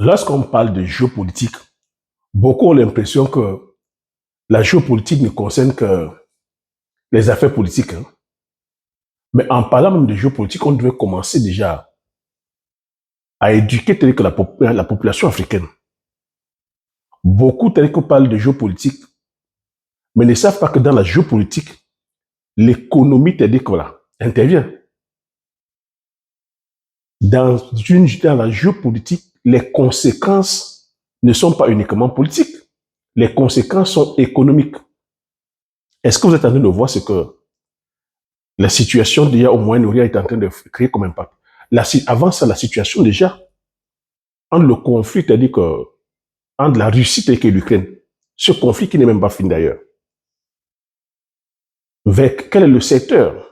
Lorsqu'on parle de géopolitique, beaucoup ont l'impression que la géopolitique ne concerne que les affaires politiques, hein. Mais en parlant même de géopolitique, on devait commencer déjà à éduquer tel que la population africaine. Beaucoup tel que parlent de géopolitique, mais ne savent pas que dans la géopolitique, l'économie tel que voilà, intervient. Dans la géopolitique, les conséquences ne sont pas uniquement politiques. Les conséquences sont économiques. Est-ce que vous êtes en train de voir ce que la situation déjà au Moyen-Orient est en train de créer comme impact? Avant ça, la situation déjà, entre le conflit, c'est-à-dire que entre la Russie et l'Ukraine, ce conflit qui n'est même pas fini d'ailleurs, quel est le secteur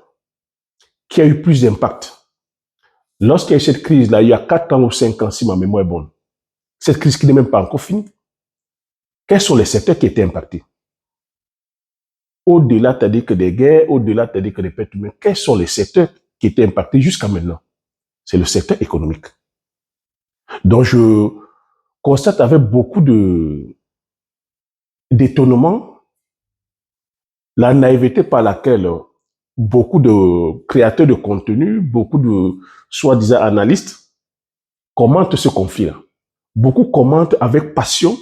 qui a eu plus d'impact? Lorsqu'il y a eu cette crise-là, il y a 4 ans ou 5 ans, si ma mémoire est bonne, cette crise qui n'est même pas encore finie, quels sont les secteurs qui étaient impactés? Au-delà, c'est-à-dire que des guerres, au-delà, c'est-à-dire que des pertes humaines, quels sont les secteurs qui étaient impactés jusqu'à maintenant? C'est le secteur économique. Donc, je constate avec beaucoup d'étonnement la naïveté par laquelle beaucoup de créateurs de contenu, beaucoup de soi-disant analystes commentent ce conflit-là. Beaucoup commentent avec passion.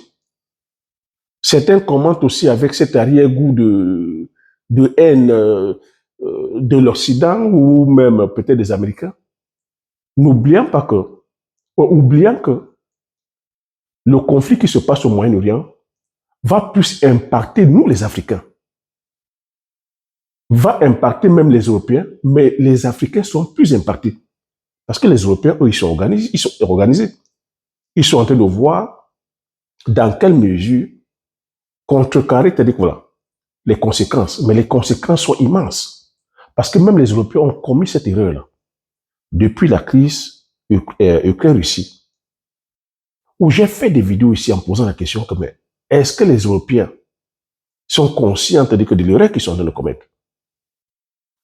Certains commentent aussi avec cet arrière-goût de haine de l'Occident ou même peut-être des Américains. N'oublions pas que, oubliant que le conflit qui se passe au Moyen-Orient va plus impacter nous les Africains, va impacter même les Européens, mais les Africains sont plus impactés. Parce que les Européens, eux, ils sont organisés. Ils sont en train de voir dans quelle mesure contrecarrer, c'est-à-dire que voilà, les conséquences. Mais les conséquences sont immenses. Parce que même les Européens ont commis cette erreur-là. Depuis la crise Ukraine-Russie, où j'ai fait des vidéos ici en posant la question que, mais est-ce que les Européens sont conscients, c'est-à-dire que de l'erreur qu'ils sont en train de commettre,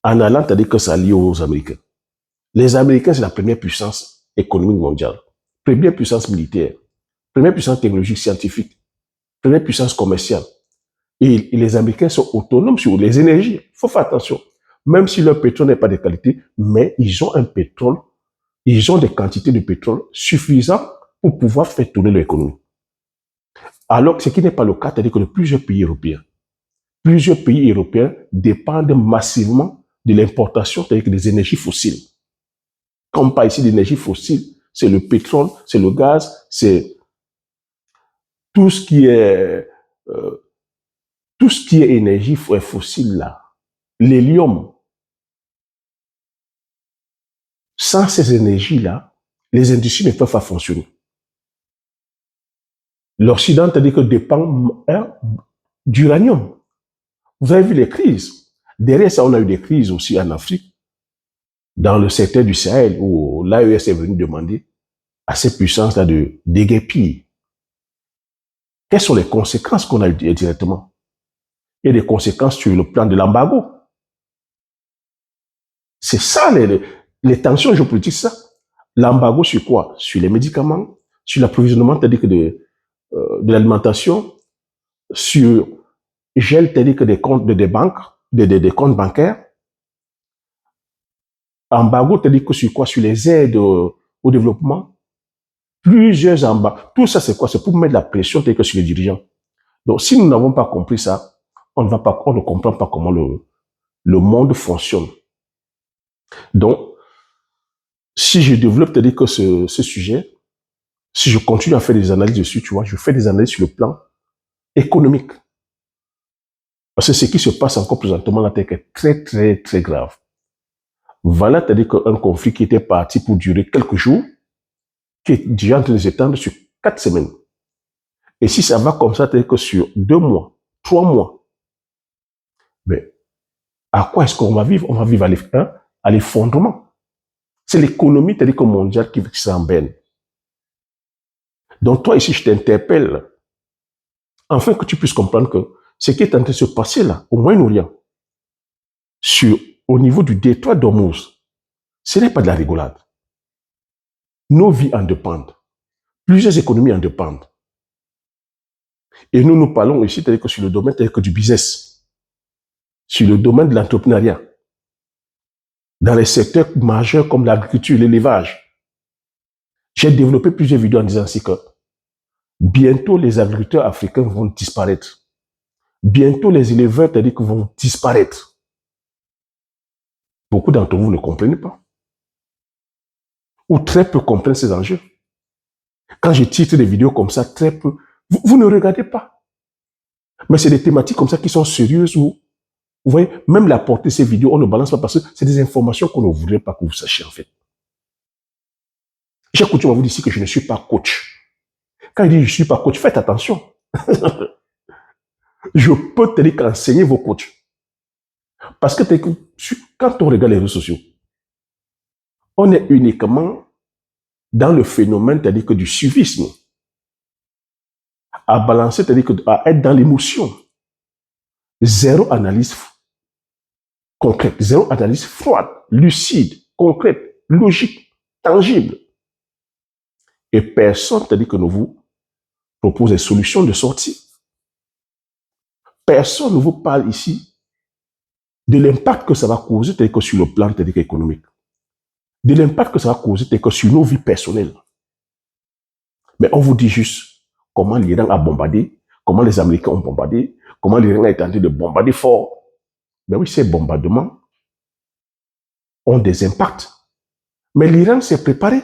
en allant, c'est-à-dire que ça lie aux Américains. Les Américains, c'est la première puissance économique mondiale, première puissance militaire, première puissance technologique scientifique, première puissance commerciale. Et les Américains sont autonomes sur les énergies. Il faut faire attention. Même si leur pétrole n'est pas de qualité, mais ils ont un pétrole, ils ont des quantités de pétrole suffisantes pour pouvoir faire tourner l'économie. Alors que ce qui n'est pas le cas, c'est-à-dire que de plusieurs pays européens dépendent massivement de l'importation, c'est-à-dire que des énergies fossiles. Quand on parle ici d'énergie fossile, c'est le pétrole, c'est le gaz, c'est tout ce qui est énergie fossile là. L'hélium. Sans ces énergies-là, les industries ne peuvent pas fonctionner. L'Occident, c'est-à-dire que dépend d'uranium. Vous avez vu les crises. Derrière ça, on a eu des crises aussi en Afrique, dans le secteur du Sahel, où l'AES est venu demander à ces puissances-là de déguerpir. Quelles sont les conséquences qu'on a eues directement? Il y a des conséquences sur le plan de l'embargo. C'est ça, les tensions géopolitiques, ça. L'embargo sur quoi? Sur les médicaments, sur l'approvisionnement, c'est-à-dire que de l'alimentation, sur gel, c'est-à-dire que des comptes des banques, des comptes bancaires. Embargo, c'est-à-dire que sur quoi? Sur les aides au développement. Plusieurs embargos. Tout ça, c'est quoi? C'est pour mettre la pression, c'est-à-dire que sur les dirigeants. Donc, si nous n'avons pas compris ça, on ne comprend pas comment le monde fonctionne. Donc, si je développe, c'est-à-dire que ce sujet, si je continue à faire des analyses dessus, tu vois, je fais des analyses sur le plan économique. Parce que ce qui se passe encore présentement là est très, très, très grave. Voilà, c'est-à-dire qu'un conflit qui était parti pour durer quelques jours, qui est déjà en train de s'étendre sur 4 semaines. Et si ça va comme ça, c'est-à-dire que sur 2 mois, 3 mois, mais à quoi est-ce qu'on va vivre? On va vivre à l'effondrement. C'est l'économie, c'est-à-dire que mondiale qui s'embête. Donc toi ici, je t'interpelle, afin que tu puisses comprendre que ce qui est en train de se passer là, au Moyen-Orient, au niveau du détroit d'Ormuz, ce n'est pas de la rigolade. Nos vies en dépendent. Plusieurs économies en dépendent. Et nous parlons ici tel que sur le domaine tel que du business, sur le domaine de l'entrepreneuriat, dans les secteurs majeurs comme l'agriculture, l'élevage. J'ai développé plusieurs vidéos en disant ainsi que bientôt les agriculteurs africains vont disparaître. Bientôt les éleveurs vont disparaître. Beaucoup d'entre vous ne comprennent pas. Ou très peu comprennent ces enjeux. Quand je titre des vidéos comme ça, très peu, vous ne regardez pas. Mais c'est des thématiques comme ça qui sont sérieuses où, vous voyez, même la portée de ces vidéos, on ne balance pas parce que c'est des informations qu'on ne voudrait pas que vous sachiez en fait. J'ai coutume à vous dire ici que je ne suis pas coach. Quand je dis je ne suis pas coach, faites attention. Je peux te dire qu'enseigner vos coachs. Parce que quand on regarde les réseaux sociaux, on est uniquement dans le phénomène, c'est-à-dire que du suivisme. À balancer, c'est-à-dire à être dans l'émotion. Zéro analyse concrète, zéro analyse froide, lucide, concrète, logique, tangible. Et personne ne dit que nous vous propose des solutions de sortie. Personne ne vous parle ici de l'impact que ça va causer que sur le plan économique. De l'impact que ça va causer que sur nos vies personnelles. Mais on vous dit juste comment l'Iran a bombardé, comment les Américains ont bombardé, comment l'Iran a tenté de bombarder fort. Mais oui, ces bombardements ont des impacts. Mais l'Iran s'est préparé.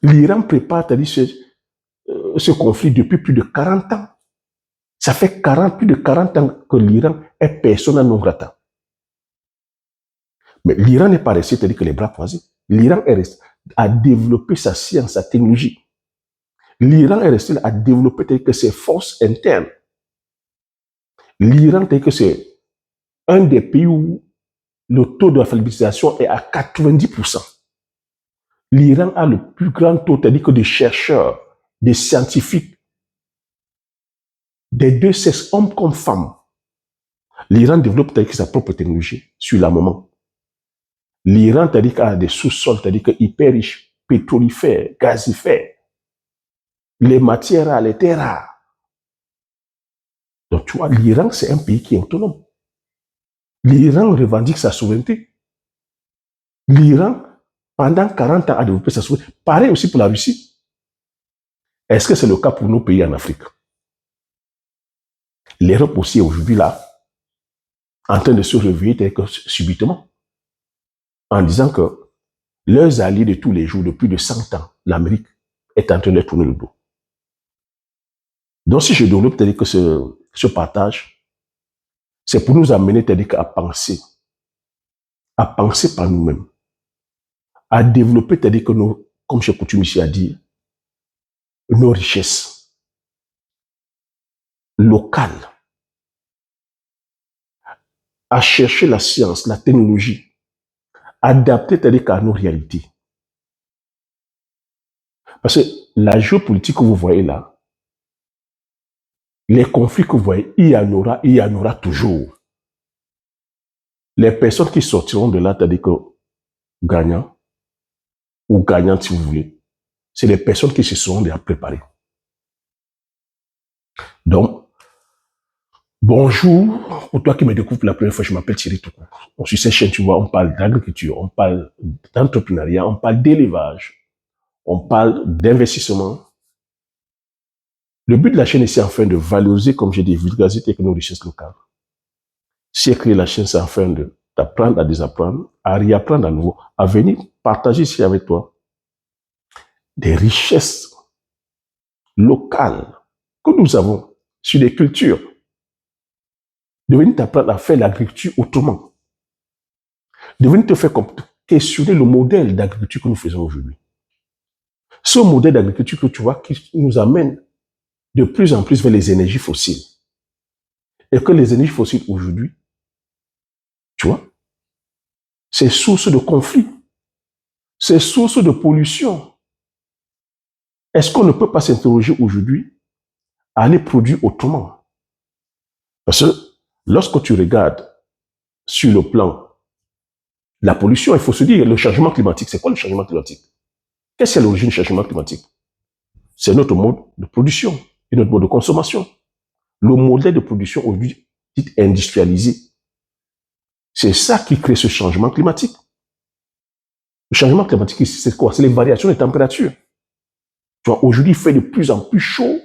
L'Iran prépare ce conflit depuis plus de 40 ans. Ça fait plus de 40 ans que l'Iran est persona non grata. Mais l'Iran n'est pas resté, c'est-à-dire que les bras croisés. L'Iran est resté à développer sa science, sa technologie. L'Iran est resté à développer c'est-à-dire que ses forces internes. L'Iran, c'est-à-dire que c'est un des pays où le taux d'alphabétisation est à 90%. L'Iran a le plus grand taux, c'est-à-dire que de chercheurs, des scientifiques, des deux sexes, hommes comme femmes. L'Iran développe sa propre technologie sur la moment. L'Iran a des sous-sols, c'est-à-dire hyper riches, pétrolifères, gazifères. Les matières rares, les terres rares. Donc tu vois, l'Iran, c'est un pays qui est autonome. L'Iran revendique sa souveraineté. L'Iran, pendant 40 ans, a développé sa souveraineté. Pareil aussi pour la Russie. Est-ce que c'est le cas pour nos pays en Afrique? L'Europe aussi est aujourd'hui là, en train de se réveiller subitement, en disant que leurs alliés de tous les jours, de plus de 100 ans, l'Amérique, est en train de tourner le dos. Donc si je développe que ce partage, c'est pour nous amener à penser par nous-mêmes, à développer que nos, comme j'ai coutume ici à dire, nos richesses locales, à chercher la science, la technologie, adaptée à nos réalités. Parce que la géopolitique que vous voyez là, les conflits que vous voyez, il y en aura toujours. Les personnes qui sortiront de là, c'est-à-dire que gagnants, ou gagnantes si vous voulez, c'est les personnes qui se seront déjà préparées. Donc, bonjour, pour toi qui me découvre la première fois, je m'appelle Thierry Toukou. Sur cette chaîne, tu vois, on parle d'agriculture, on parle d'entrepreneuriat, on parle d'élevage, on parle d'investissement. Le but de la chaîne est c'est enfin de valoriser, comme j'ai dit, vulgariser nos richesses locales. Si créer la chaîne, c'est afin d'apprendre à désapprendre, à réapprendre à nouveau, à venir partager ici avec toi des richesses locales que nous avons sur les cultures. De venir t'apprendre à faire l'agriculture autrement. De venir te faire questionner le modèle d'agriculture que nous faisons aujourd'hui. Ce modèle d'agriculture que tu vois qui nous amène de plus en plus vers les énergies fossiles. Et que les énergies fossiles aujourd'hui, tu vois, c'est source de conflit, c'est source de pollution. Est-ce qu'on ne peut pas s'interroger aujourd'hui à les produire autrement? Parce que lorsque tu regardes sur le plan la pollution, il faut se dire, le changement climatique, c'est quoi le changement climatique? Qu'est-ce que c'est l'origine du changement climatique? c'est notre mode de production et notre mode de consommation. Le modèle de production aujourd'hui dit industrialisé. C'est ça qui crée ce changement climatique. Le changement climatique, c'est quoi? C'est les variations de température. Tu vois, aujourd'hui, il fait de plus en plus chaud.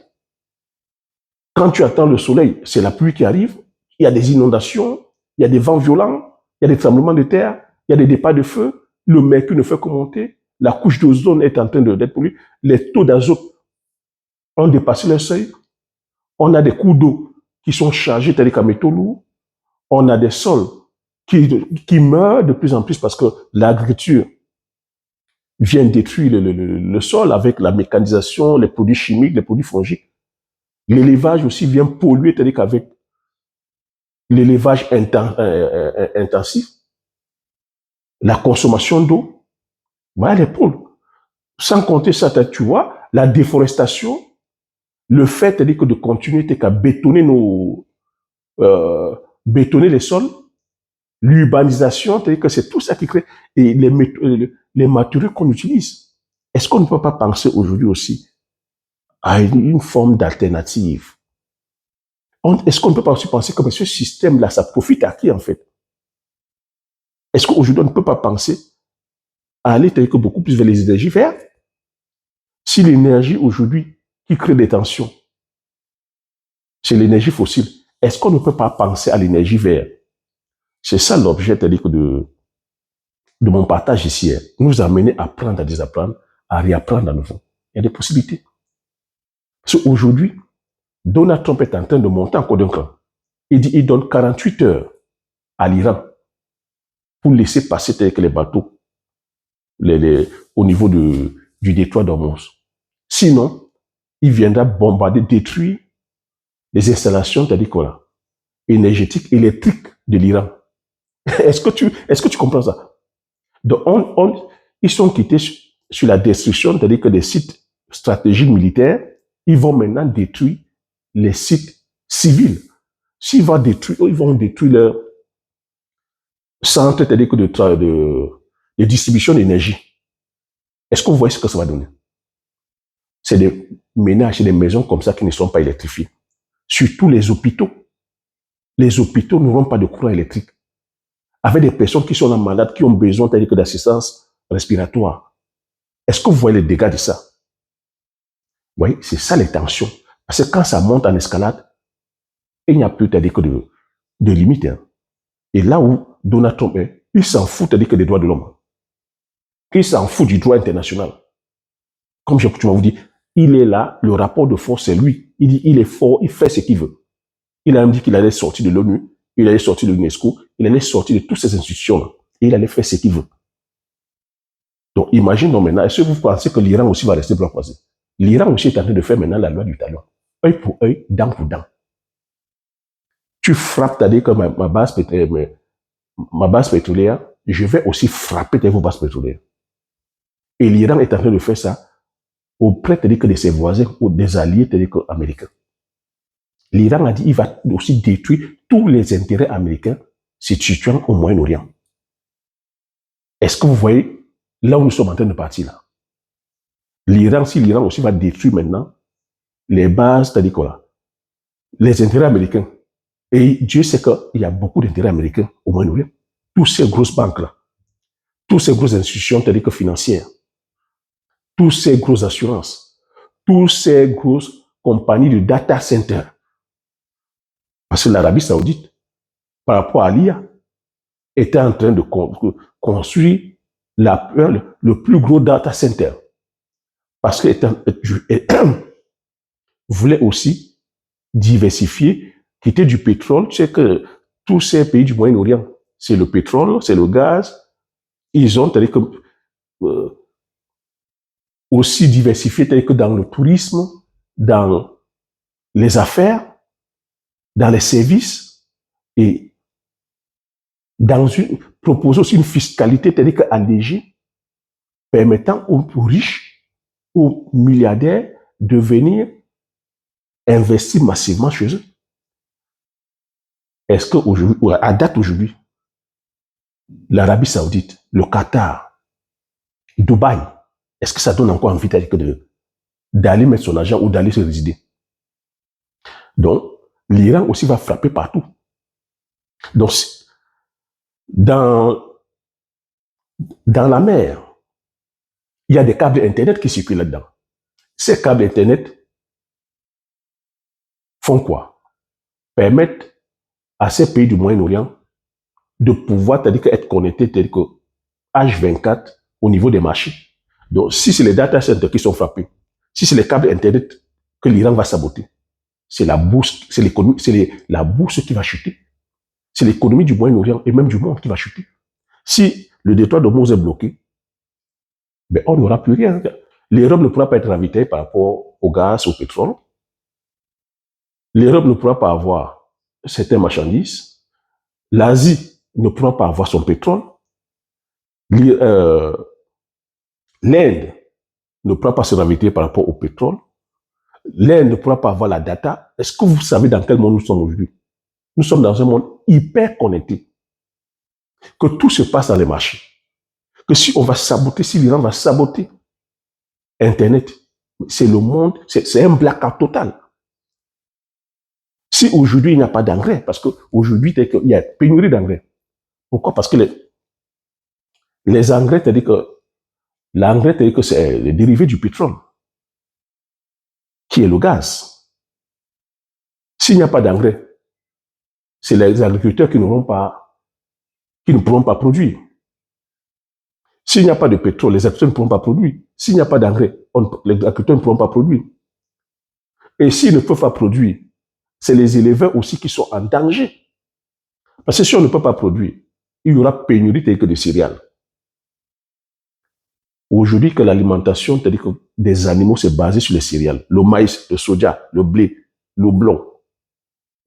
Quand tu attends le soleil, c'est la pluie qui arrive. Il y a des inondations, il y a des vents violents, il y a des tremblements de terre, il y a des départs de feu. Le mercure ne fait que monter. La couche d'ozone est en train d'être polluée. Les taux d'azote ont dépassé le seuil. On a des cours d'eau qui sont chargés tels qu'à métaux lourds. On a des sols qui meurent de plus en plus parce que l'agriculture vient détruire le sol avec la mécanisation, les produits chimiques, les produits fongiques. L'élevage aussi vient polluer, c'est-à-dire qu'avec l'élevage intensif, la consommation d'eau, voilà les pôles. Sans compter ça, tu vois, la déforestation, le fait c'est-à-dire que de continuer qu'à bétonner bétonner les sols, l'urbanisation, c'est-à-dire que c'est tout ça qui crée et les matériaux qu'on utilise. Est-ce qu'on ne peut pas penser aujourd'hui aussi à une forme d'alternative? Est-ce qu'on ne peut pas aussi penser que ce système-là, ça profite à qui en fait? Est-ce qu'aujourd'hui on ne peut pas penser à aller que beaucoup plus vers les énergies vertes? Si l'énergie aujourd'hui qui crée des tensions, c'est l'énergie fossile, est-ce qu'on ne peut pas penser à l'énergie verte? C'est ça l'objet de mon partage ici. Nous amener à apprendre, à désapprendre, à réapprendre à nouveau. Il y a des possibilités. Parce qu'aujourd'hui, Donald Trump est en train de monter encore d'un cran. Il dit il donne 48 heures à l'Iran pour laisser passer les bateaux au niveau du détroit d'Ormuz. Sinon, il viendra bombarder, détruire les installations énergétiques, électriques de l'Iran. Est-ce que tu comprends ça? Donc, ils sont quittés sur la destruction, c'est-à-dire que des sites stratégiques militaires, ils vont maintenant détruire les sites civils. S'ils vont détruire, ils vont détruire leur centre, c'est-à-dire que de distribution d'énergie. Est-ce que vous voyez ce que ça va donner? C'est des ménages et des maisons comme ça qui ne sont pas électrifiées. Surtout les hôpitaux. Les hôpitaux n'auront pas de courant électrique. Avec des personnes qui sont malades, qui ont besoin d'assistance respiratoire. Est-ce que vous voyez les dégâts de ça? Vous voyez, c'est ça les tensions. Parce que quand ça monte en escalade, il n'y a plus de limite. Hein. Et là où Donald Trump est, il s'en fout des droits de l'homme. Il s'en fout du droit international. Comme je vous dis, il est là, le rapport de force, c'est lui. Il dit, il est fort, il fait ce qu'il veut. Il a même dit qu'il allait sortir de l'ONU, il allait sortir de l'UNESCO, il allait sortir de toutes ces institutions-là. Et il allait faire ce qu'il veut. Donc, imaginons maintenant, est-ce que vous pensez que l'Iran aussi va rester blanc croisé? L'Iran aussi est en train de faire maintenant la loi du talon. Œil pour œil, dent pour dent. Tu frappes, t'as dit que ma base pétrolière, je vais aussi frapper vos bases pétrolières. Et l'Iran est en train de faire ça auprès de ses voisins ou des alliés américains. L'Iran a dit qu'il va aussi détruire tous les intérêts américains situant au Moyen-Orient. Est-ce que vous voyez là où nous sommes en train de partir là? Si l'Iran aussi va détruire maintenant les bases, c'est-à-dire quoi? Les intérêts américains. Et Dieu sait qu'il y a beaucoup d'intérêts américains au Moyen-Orient. Toutes ces grosses banques là, toutes ces grosses institutions, c'est-à-dire financières, toutes ces grosses assurances, toutes ces grosses compagnies de data center. Parce que l'Arabie Saoudite, par rapport à l'IA, était en train de construire le plus gros data center. Parce qu'elle voulait aussi diversifier, quitter du pétrole. Tu sais que tous ces pays du Moyen-Orient, c'est le pétrole, c'est le gaz. Ils ont aussi diversifié que dans le tourisme, dans les affaires, dans les services et proposer aussi une fiscalité allégée permettant aux riches, aux milliardaires de venir investir massivement chez eux. Est-ce qu'aujourd'hui, à date aujourd'hui, l'Arabie Saoudite, le Qatar, Dubaï, est-ce que ça donne encore envie d'aller mettre son argent ou d'aller se résider. Donc, l'Iran aussi va frapper partout. Donc, dans la mer, il y a des câbles Internet qui circulent là-dedans. Ces câbles Internet font quoi? Permettent à ces pays du Moyen-Orient de pouvoir, c'est-à-dire être connectés, c'est-à-dire que H24 au niveau des marchés. Donc, si c'est les data centers qui sont frappés, si c'est les câbles Internet que l'Iran va saboter, c'est la bourse, c'est l'économie, la bourse qui va chuter. C'est l'économie du Moyen-Orient et même du monde qui va chuter. Si le détroit d'Ormuz est bloqué, ben on n'aura plus rien. L'Europe ne pourra pas être ravitaillée par rapport au gaz, au pétrole. L'Europe ne pourra pas avoir certaines marchandises. L'Asie ne pourra pas avoir son pétrole. L'Inde ne pourra pas se ravitailler par rapport au pétrole. L'Inde ne pourra pas avoir la data. Est-ce que vous savez dans quel monde nous sommes aujourd'hui? Nous sommes dans un monde hyper connecté. Que tout se passe dans les marchés. Que si on va saboter, si l'Iran va saboter Internet, c'est le monde, c'est un blackout total. Si aujourd'hui il n'y a pas d'engrais, parce qu'aujourd'hui il y a pénurie d'engrais. Pourquoi? Parce que les engrais, c'est-à-dire que l'engrais, c'est-à-dire que c'est le dérivé du pétrole, qui est le gaz. S'il n'y a pas d'engrais, c'est les agriculteurs qui ne pourront pas produire. S'il n'y a pas de pétrole, les agriculteurs ne pourront pas produire. S'il n'y a pas d'engrais, les agriculteurs ne pourront pas produire. Et s'ils ne peuvent pas produire, c'est les éleveurs aussi qui sont en danger. Parce que si on ne peut pas produire, il y aura pénurie de céréales. Aujourd'hui, que l'alimentation, c'est-à-dire que des animaux, c'est basé sur les céréales. Le maïs, le soja, le blé, le blond.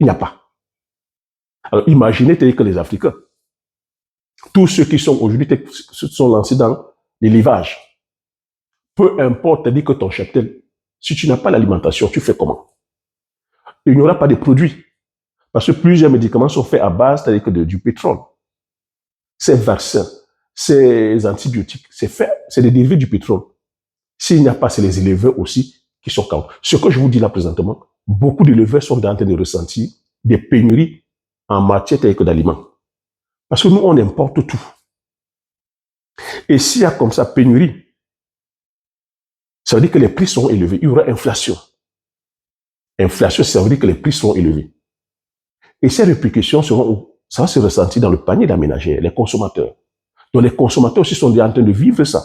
Il n'y a pas. Alors imaginez que les Africains, tous ceux qui sont aujourd'hui sont lancés dans l'élevage, peu importe, c'est-à-dire que ton cheptel, si tu n'as pas l'alimentation, tu fais comment? Il n'y aura pas de produits. Parce que plusieurs médicaments sont faits à base, c'est-à-dire que du pétrole. Ces vaccins, ces antibiotiques, c'est des dérivés du pétrole. S'il n'y a pas, c'est les éleveurs aussi qui sont KO. Ce que je vous dis là présentement, beaucoup d'éleveurs sont en train de ressentir des pénuries en matière d'aliments. Parce que nous, on importe tout. Et s'il y a comme ça pénurie, ça veut dire que les prix sont élevés. Il y aura inflation. Inflation, ça veut dire que les prix sont élevés. Et ces répercussions ça va se ressentir dans le panier des ménagères, les consommateurs. Donc les consommateurs aussi sont en train de vivre ça.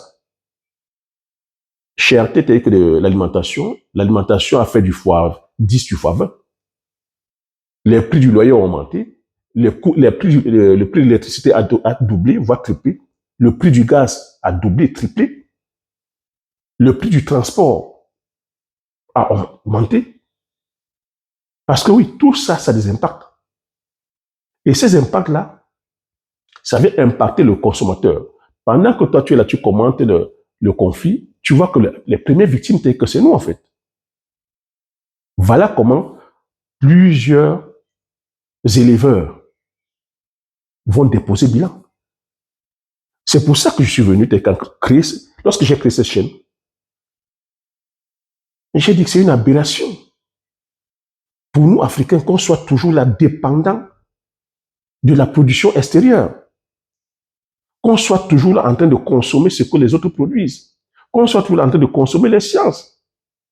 Cherté telle que de l'alimentation a fait du fois 10, du fois 20. Les prix du loyer ont augmenté, le prix de l'électricité a doublé, voire triplé, le prix du gaz a doublé, triplé, le prix du transport a augmenté. Parce que oui, tout ça, ça a des impacts. Et ces impacts-là, ça vient impacter le consommateur. Pendant que toi, tu es là, tu commentes le conflit, tu vois que les premières victimes, c'est nous, en fait. Voilà comment plusieurs éleveurs vont déposer bilan. C'est pour ça que je suis venu, lorsque j'ai créé cette chaîne, j'ai dit que c'est une aberration. Pour nous, Africains, qu'on soit toujours là dépendants de la production extérieure. Qu'on soit toujours là en train de consommer ce que les autres produisent. Qu'on soit toujours là en train de consommer les sciences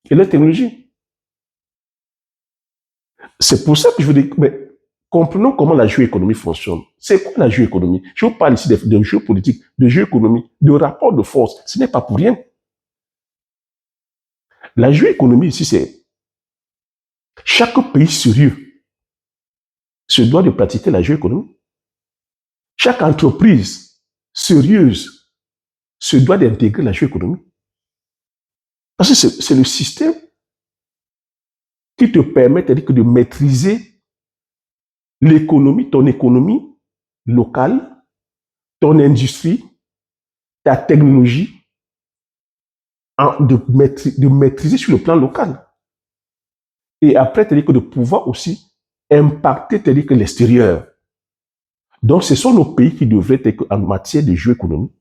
et les technologies. C'est pour ça que je veux dire, mais comprenons comment la géoéconomie fonctionne. C'est quoi la géoéconomie? Je vous parle ici de géopolitique, de géoéconomie, de rapport de force. Ce n'est pas pour rien. La géoéconomie ici, c'est chaque pays sérieux se doit de pratiquer la géoéconomie. Chaque entreprise sérieuse se doit d'intégrer la géoéconomie. Parce que c'est le système qui te permet de maîtriser l'économie, ton économie locale, ton industrie, ta technologie, de maîtriser sur le plan local. Et après, de pouvoir aussi impacter l'extérieur. Donc, ce sont nos pays qui devraient être en matière de géoéconomie,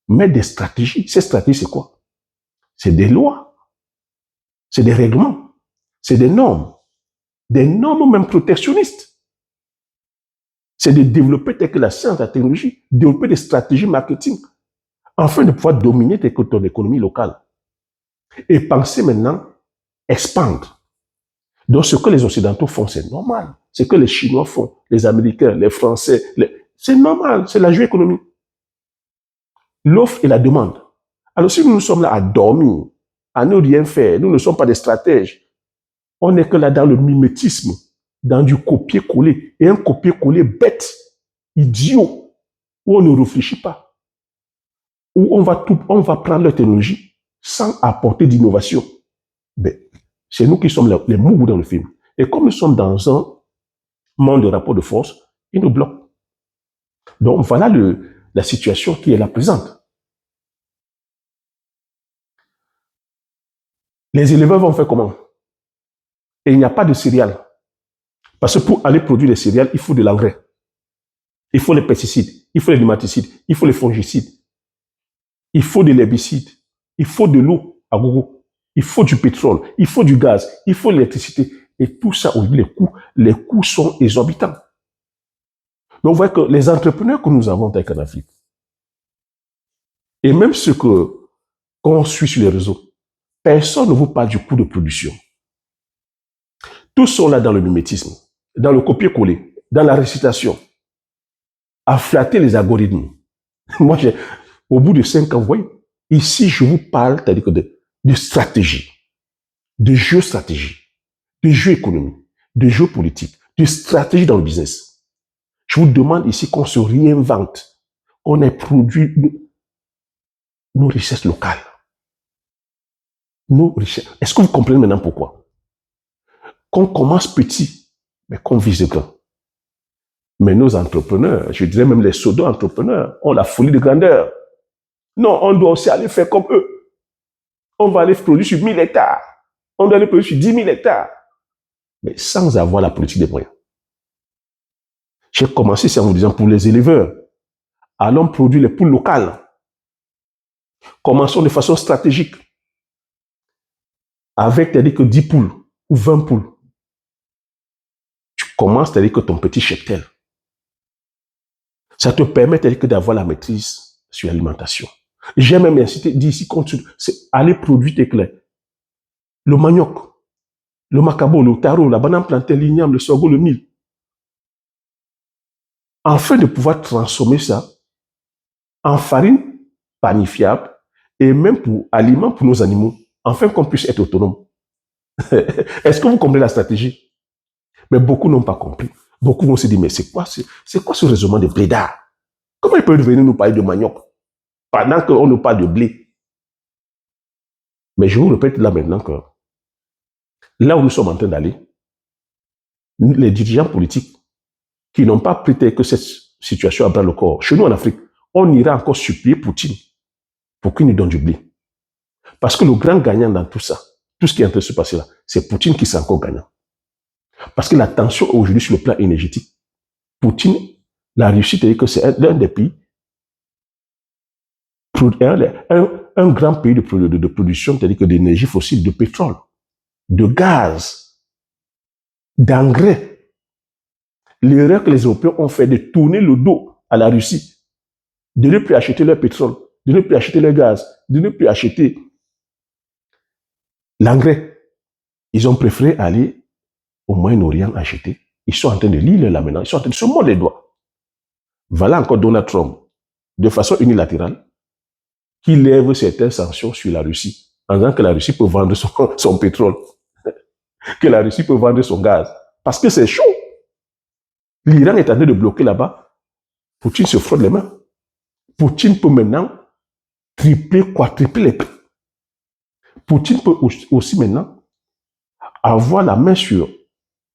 mettre des stratégies. Ces stratégies, c'est quoi? C'est des lois. c'est des règlements, c'est des normes même protectionnistes. C'est de développer telle que la science, la technologie, développer des stratégies marketing afin de pouvoir dominer ton économie locale. Et penser maintenant expandre. Donc ce que les Occidentaux font, c'est normal. Ce que les Chinois font, les Américains, les Français, c'est normal, c'est la géoéconomie. L'offre et la demande. Alors si nous sommes là à dormir, à ne rien faire, nous ne sommes pas des stratèges, on n'est que là dans le mimétisme, dans du copier-coller, et un copier-coller bête, idiot, où on ne réfléchit pas, où on va prendre la technologie sans apporter d'innovation. Ben, c'est nous qui sommes les mougous dans le film. Et comme nous sommes dans un monde de rapport de force, ils nous bloquent. Donc voilà la situation qui est là présente. Les éleveurs vont faire comment? Et il n'y a pas de céréales. Parce que pour aller produire des céréales, il faut de l'engrais. Il faut les pesticides, il faut les nématicides, il faut les fongicides, il faut de l'herbicide, il faut de l'eau à gogo, il faut du pétrole, il faut du gaz, il faut l'électricité. Et tout ça, aujourd'hui, les coûts sont exorbitants. Donc, vous voyez que les entrepreneurs que nous avons en Afrique, et même ceux qu'on suit sur les réseaux, personne ne vous parle du coût de production. Tous sont là dans le mimétisme, dans le copier-coller, dans la récitation, à flatter les algorithmes. Moi, au bout de 5 ans, vous voyez, ici, je vous parle de stratégie, de géostratégie, de géoéconomie, de géopolitique, de stratégie dans le business. Je vous demande ici qu'on se réinvente, qu'on ait produit nos richesses locales. Nos richesses. Est-ce que vous comprenez maintenant pourquoi? Qu'on commence petit, mais qu'on vise grand. Mais nos entrepreneurs, je dirais même les pseudo-entrepreneurs, ont la folie de grandeur. Non, on doit aussi aller faire comme eux. On va aller produire sur 1000 hectares. On doit aller produire sur 10 000 hectares. Mais sans avoir la politique des moyens. J'ai commencé, c'est en vous disant, pour les éleveurs, allons produire les poules locales. Commençons de façon stratégique. Avec, c'est-à-dire que 10 poules ou 20 poules. Tu commences, c'est-à-dire que ton petit cheptel. Ça te permet, c'est-à-dire que d'avoir la maîtrise sur l'alimentation. J'ai même incité, dit ici, c'est aller produire tes clés. Le manioc, le macabo, le taro, la banane plantain, l'igname, le sorgho, le mil. Afin de pouvoir transformer ça en farine panifiable et même pour aliments pour nos animaux, afin qu'on puisse être autonome. Est-ce que vous comprenez la stratégie? Mais beaucoup n'ont pas compris. Beaucoup vont se dire, mais c'est quoi ce raisonnement de blédard? Comment ils peuvent venir nous parler de manioc pendant qu'on nous parle de blé? Mais je vous répète là maintenant que là où nous sommes en train d'aller, les dirigeants politiques qui n'ont pas prêté que cette situation à bras le corps, chez nous en Afrique, on ira encore supplier Poutine pour qu'il nous donne du blé. Parce que le grand gagnant dans tout ça, tout ce qui est en train de se passer là, c'est Poutine qui sera encore gagnant. Parce que la tension aujourd'hui sur le plan énergétique, Poutine, la Russie, c'est que c'est l'un des pays, un grand pays de production, c'est-à-dire que d'énergie fossile, de pétrole, de gaz, d'engrais. L'erreur que les Européens ont fait de tourner le dos à la Russie, de ne plus acheter leur pétrole, de ne plus acheter leur gaz, de ne plus acheter l'engrais. Ils ont préféré aller au Moyen-Orient acheter. Ils sont en train de lire là maintenant, ils sont en train de se mordre les doigts. Voilà encore Donald Trump, de façon unilatérale, qui lève certaines sanctions sur la Russie, en disant que la Russie peut vendre son pétrole, que la Russie peut vendre son gaz, parce que c'est chaud. L'Iran est en train de bloquer là-bas. Poutine se frotte les mains. Poutine peut maintenant tripler, quadrupler les prix. Poutine peut aussi maintenant avoir la main sur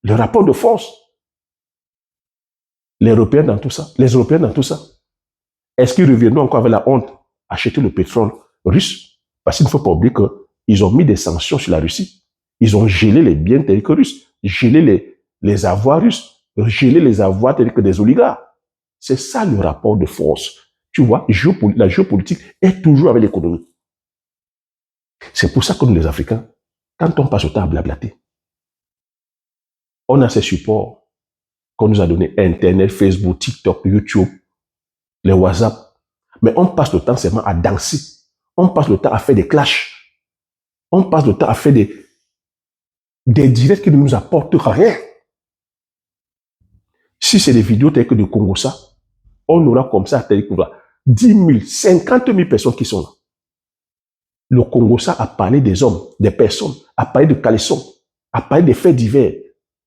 le rapport de force. Les Européens dans tout ça. Est-ce qu'ils reviendront encore avec la honte acheter le pétrole russe? Parce qu'il ne faut pas oublier qu'ils ont mis des sanctions sur la Russie. Ils ont gelé les biens tels que russes, gelé les avoirs russes, gelé les avoirs tels que des oligarques. C'est ça le rapport de force. Tu vois, la géopolitique est toujours avec l'économie. C'est pour ça que nous, les Africains, Quand on passe au temps à blablater, on a ces supports qu'on nous a donnés, Internet, Facebook, TikTok, YouTube, les WhatsApp. Mais on passe le temps seulement à danser. On passe le temps à faire des clashs. On passe le temps à faire des directs qui ne nous apportent rien. Si c'est des vidéos telles que de Congo, ça, on aura comme ça, 10 000, 50 000 personnes qui sont là. Le Congo, ça a parlé des hommes, des personnes, a parlé de caleçons, a parlé des faits divers.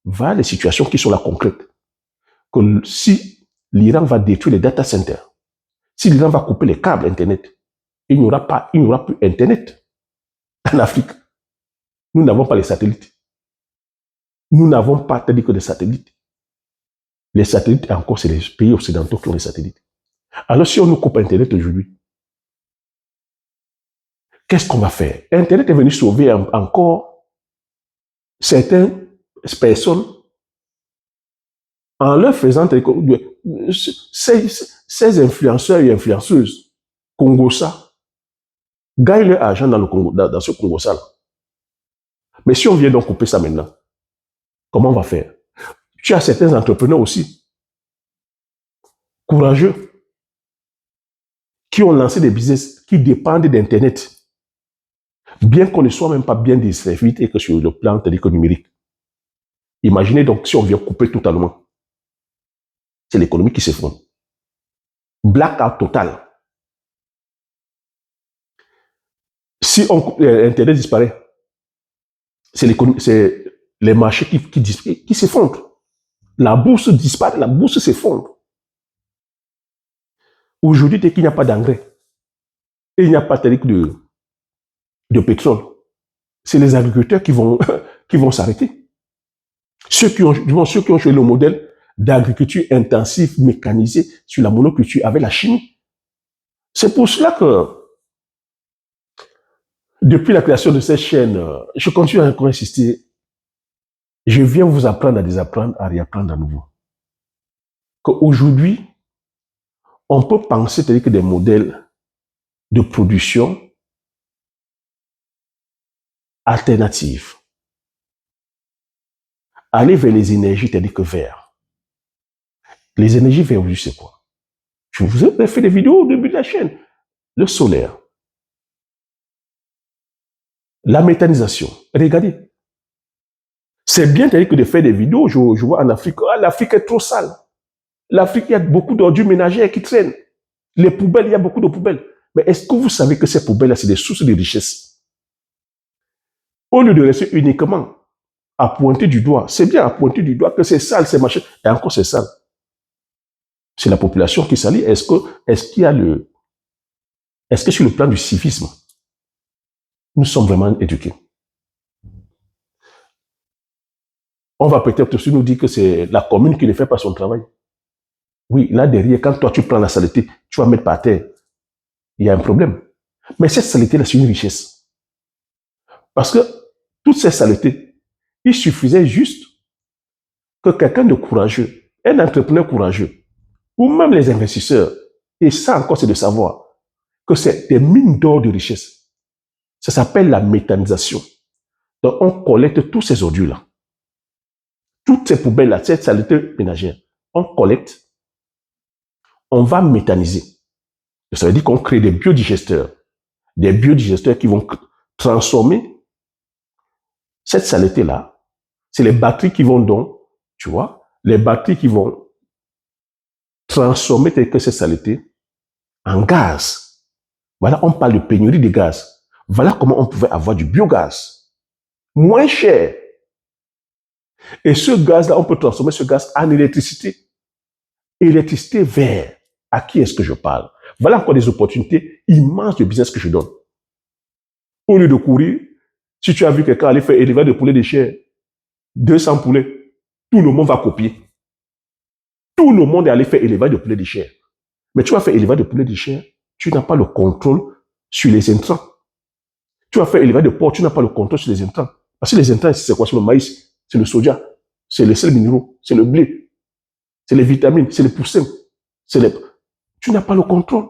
Voilà les situations qui sont là concrètes. Que si l'Iran va détruire les data centers, si l'Iran va couper les câbles Internet, il n'y aura plus Internet en Afrique. Nous n'avons pas les satellites. Nous n'avons pas, c'est-à-dire que des satellites. Les satellites, encore, c'est les pays occidentaux qui ont les satellites. Alors, si on nous coupe Internet aujourd'hui, qu'est-ce qu'on va faire? Internet est venu sauver encore certaines personnes en leur faisant ces influenceurs et influenceuses Congossa gagnent leur argent dans le Congo, dans ce Congossa là. Mais si on vient donc couper ça maintenant, comment on va faire? Tu as certains entrepreneurs aussi courageux qui ont lancé des business qui dépendent d'Internet, bien qu'on ne soit même pas bien desservi et que sur le plan numérique. Imaginez donc si on vient couper totalement. C'est l'économie qui s'effondre. Blackout total. Si Internet disparaît, c'est les marchés qui s'effondrent. La bourse disparaît, la bourse s'effondre. Aujourd'hui, dès qu'il n'y a pas d'engrais et il n'y a pas de pétrole, c'est les agriculteurs qui vont, qui vont s'arrêter. Ceux qui ont joué le modèle d'agriculture intensive, mécanisée sur la monoculture avec la chimie. C'est pour cela que, depuis la création de cette chaîne, je continue à encore insister. Je viens vous apprendre à désapprendre, à réapprendre à nouveau. Qu'aujourd'hui, on peut penser que des modèles de production alternatifs. Aller vers les énergies, c'est-à-dire que verts. Les énergies vertes, c'est quoi? Je vous ai fait des vidéos au début de la chaîne. Le solaire. La méthanisation. Regardez. C'est bien que de faire des vidéos. Je vois en Afrique, l'Afrique est trop sale. L'Afrique, il y a beaucoup d'ordures ménagères qui traînent. Les poubelles, il y a beaucoup de poubelles. Mais est-ce que vous savez que ces poubelles-là, c'est des sources de richesse? Au lieu de rester uniquement à pointer du doigt, c'est bien à pointer du doigt que c'est sale, c'est machin, et encore c'est sale. C'est la population qui s'allie. Est-ce que sur le plan du civisme, nous sommes vraiment éduqués? On va peut-être aussi nous dire que c'est la commune qui ne fait pas son travail. Oui, là derrière, quand toi tu prends la saleté, tu vas mettre par terre, il y a un problème. Mais cette saleté-là, c'est une richesse. Parce que toutes ces saletés, il suffisait juste que quelqu'un de courageux, un entrepreneur courageux, ou même les investisseurs, et ça encore c'est de savoir, que c'est des mines d'or de richesse. Ça s'appelle la méthanisation. Donc on collecte tous ces ordures-là. Toutes ces poubelles-là, cette saleté ménagère, on collecte, on va méthaniser. Ça veut dire qu'on crée des biodigesteurs qui vont transformer cette saleté-là. C'est les batteries qui vont donc, tu vois, les batteries qui vont transformer cette saleté en gaz. Voilà, on parle de pénurie de gaz. Voilà comment on pouvait avoir du biogaz. Moins cher. Et ce gaz-là, on peut transformer ce gaz en électricité. Électricité verte. À qui est-ce que je parle? Voilà encore des opportunités immenses de business que je donne. Au lieu de courir, si tu as vu quelqu'un aller faire élevage de poulets de chair, 200 poulets, tout le monde va copier. Tout le monde est allé faire élevage de poulets de chair. Mais tu vas faire élevage de poulets de chair, tu n'as pas le contrôle sur les intrants. Tu vas faire élevage de porc, tu n'as pas le contrôle sur les intrants. Parce que les intrants, c'est quoi? C'est le maïs, c'est le soja, c'est les sels minéraux, c'est le blé, c'est les vitamines, c'est les poussins. Tu n'as pas le contrôle.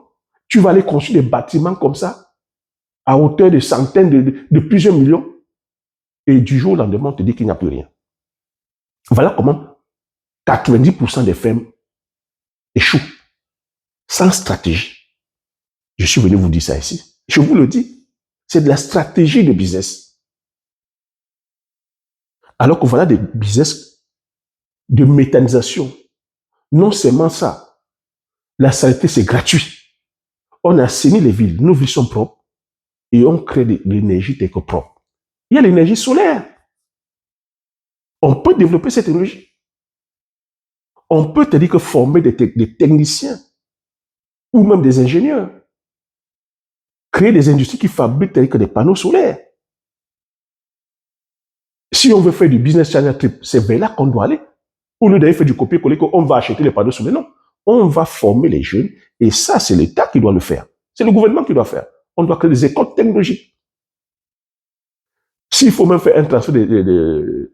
Tu vas aller construire des bâtiments comme ça, à hauteur de centaines, de plusieurs millions. et du jour au lendemain, on te dit qu'il n'y a plus rien. Voilà comment 90% des fermes échouent, sans stratégie. Je suis venu vous dire ça ici. Je vous le dis, c'est de la stratégie de business. Alors que voilà des business de méthanisation. Non seulement ça, la saleté, c'est gratuit. On assainit les villes, nos villes sont propres et on crée de l'énergie telle que propre. Il y a l'énergie solaire. On peut développer cette énergie. On peut te dire que former des techniciens ou même des ingénieurs, créer des industries qui fabriquent tels que des panneaux solaires. Si on veut faire du business channel trip, c'est vers là qu'on doit aller. Au lieu d'aller faire du copier-coller, on va acheter les panneaux solaires. Non, on va former les jeunes et ça, c'est l'État qui doit le faire. C'est le gouvernement qui doit faire. On doit créer des écoles technologiques. S'il faut même faire un transfert de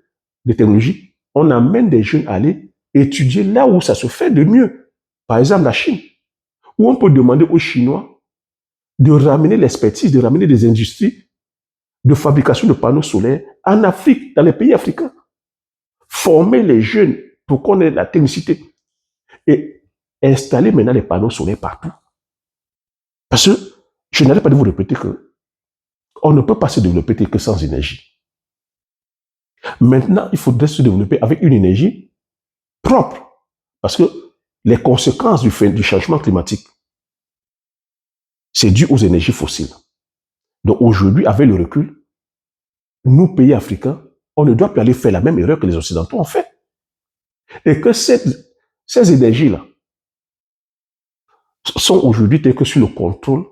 technologie, on amène des jeunes à aller étudier là où ça se fait de mieux. Par exemple, la Chine, où on peut demander aux Chinois de ramener l'expertise, de ramener des industries de fabrication de panneaux solaires en Afrique, dans les pays africains. Former les jeunes pour qu'on ait la technicité et installer maintenant les panneaux solaires partout. Parce que je n'arrête pas de vous répéter que on ne peut pas se développer que sans énergie. Maintenant, il faudrait se développer avec une énergie propre. Parce que les conséquences du changement climatique, c'est dû aux énergies fossiles. Donc aujourd'hui, avec le recul, nous, pays africains, on ne doit plus aller faire la même erreur que les Occidentaux ont fait. Et que ces énergies-là sont aujourd'hui telles que sous le contrôle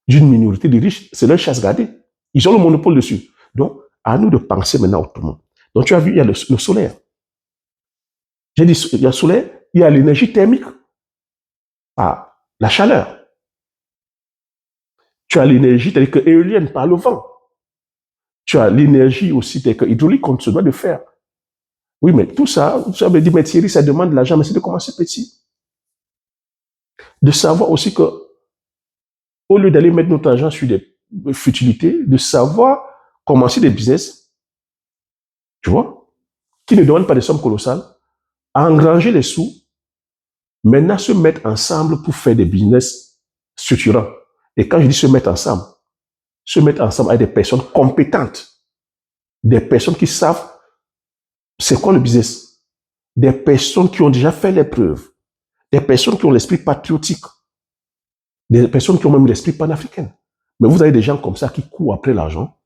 d'une minorité de riches. C'est leur chasse gardée. Ils ont le monopole dessus. Donc, à nous de penser maintenant autrement. Donc, tu as vu, il y a le solaire. J'ai dit, il y a le solaire, il y a l'énergie thermique. Ah, la chaleur. Tu as l'énergie telle que éolienne par le vent. Tu as l'énergie aussi telle que hydraulique qu'on se doit de faire. Oui, mais tout ça, tu me dit, mais Thierry, ça demande de l'argent, mais c'est de commencer petit. De savoir aussi que, au lieu d'aller mettre notre argent sur des futilités, de savoir commencer des business, tu vois, qui ne demandent pas des sommes colossales, à engranger les sous, maintenant se mettre ensemble pour faire des business structurants. Et quand je dis se mettre ensemble avec des personnes compétentes, des personnes qui savent c'est quoi le business, des personnes qui ont déjà fait les preuves, des personnes qui ont l'esprit patriotique, des personnes qui ont même l'esprit panafricain. Mais vous avez des gens comme ça qui courent après l'argent,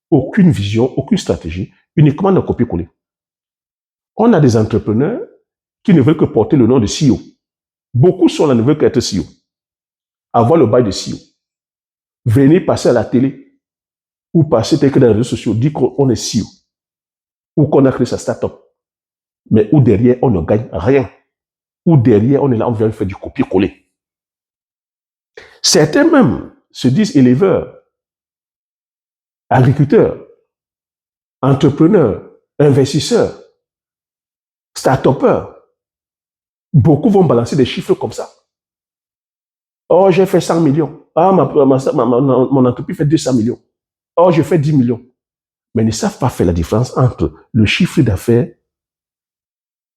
aucune vision, aucune stratégie, uniquement d'un copier-coller. On a des entrepreneurs qui ne veulent que porter le nom de CEO. Beaucoup sont là, ne veulent qu'être CEO. Avoir le bail de CEO. Venir passer à la télé ou passer tel que dans les réseaux sociaux, dire qu'on est CEO ou qu'on a créé sa start-up. Mais où derrière, on ne gagne rien. Ou derrière, on est là, on vient faire du copier-coller. Certains même se disent éleveurs, agriculteurs, entrepreneurs, investisseurs, start-upers. Beaucoup vont balancer des chiffres comme ça. Oh, j'ai fait 100 millions. Ah, mon entreprise fait 200 millions. Oh, je fais 10 millions. Mais ils ne savent pas faire la différence entre le chiffre d'affaires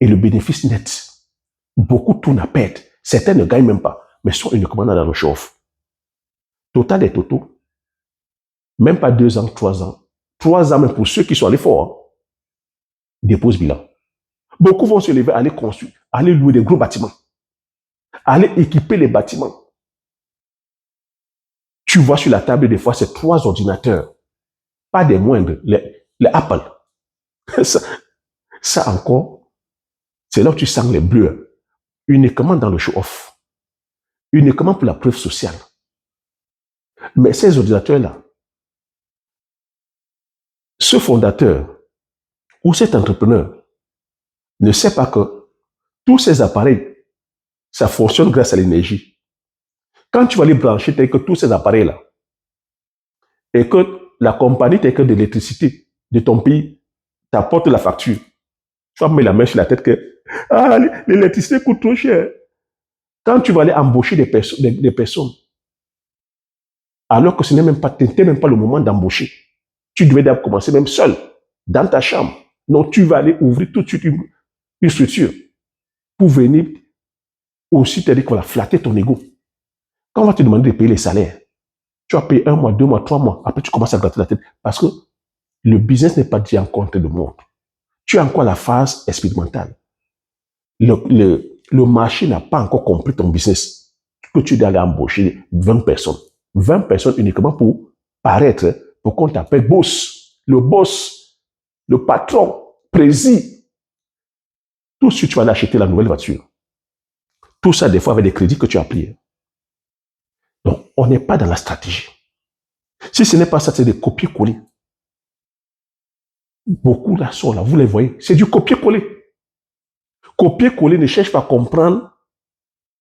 et le bénéfice net. Beaucoup tournent à perte. Certains ne gagnent même pas, mais sont uniquement dans la réchauffe. Total et totaux, même pas 2 ans, 3 ans. 3 ans, même pour ceux qui sont allés fort, déposent bilan. Beaucoup vont se lever, aller construire, aller louer des gros bâtiments, aller équiper les bâtiments. Tu vois sur la table, des fois, c'est 3 ordinateurs, pas des moindres, les Apple. Ça encore, c'est là où tu sens les bleus, uniquement dans le show-off, uniquement pour la preuve sociale. Mais ces ordinateurs-là, ce fondateur ou cet entrepreneur ne sait pas que tous ces appareils, ça fonctionne grâce à l'énergie. Quand tu vas les brancher tel que tous ces appareils-là, et que la compagnie telle que d'électricité de ton pays t'apporte la facture, tu vas mettre la main sur la tête que l'électricité coûte trop cher. Quand tu vas aller embaucher des personnes, alors que ce n'est même pas le moment d'embaucher, tu devais d'abord commencer même seul. dans ta chambre. Non, tu vas aller ouvrir tout de suite une structure pour venir aussi te dire qu'on va flatter ton ego. Quand on va te demander de payer les salaires, tu vas payer 1 mois, 2 mois, 3 mois. Après, tu commences à gratter la tête parce que le business n'est pas déjà en compte de monde. Tu es encore à la phase expérimentale. Le marché n'a pas encore compris ton business. Que tu dois aller embaucher 20 personnes. 20 personnes uniquement pour paraître, pour qu'on t'appelle boss. Le boss, le patron, président. Tout de suite, tu vas aller acheter la nouvelle voiture. Tout ça, des fois, avec des crédits que tu as pris. Donc, on n'est pas dans la stratégie. Si ce n'est pas ça, c'est des copier-coller. Beaucoup là sont là, vous les voyez. C'est du copier-coller. Copier-coller ne cherche pas à comprendre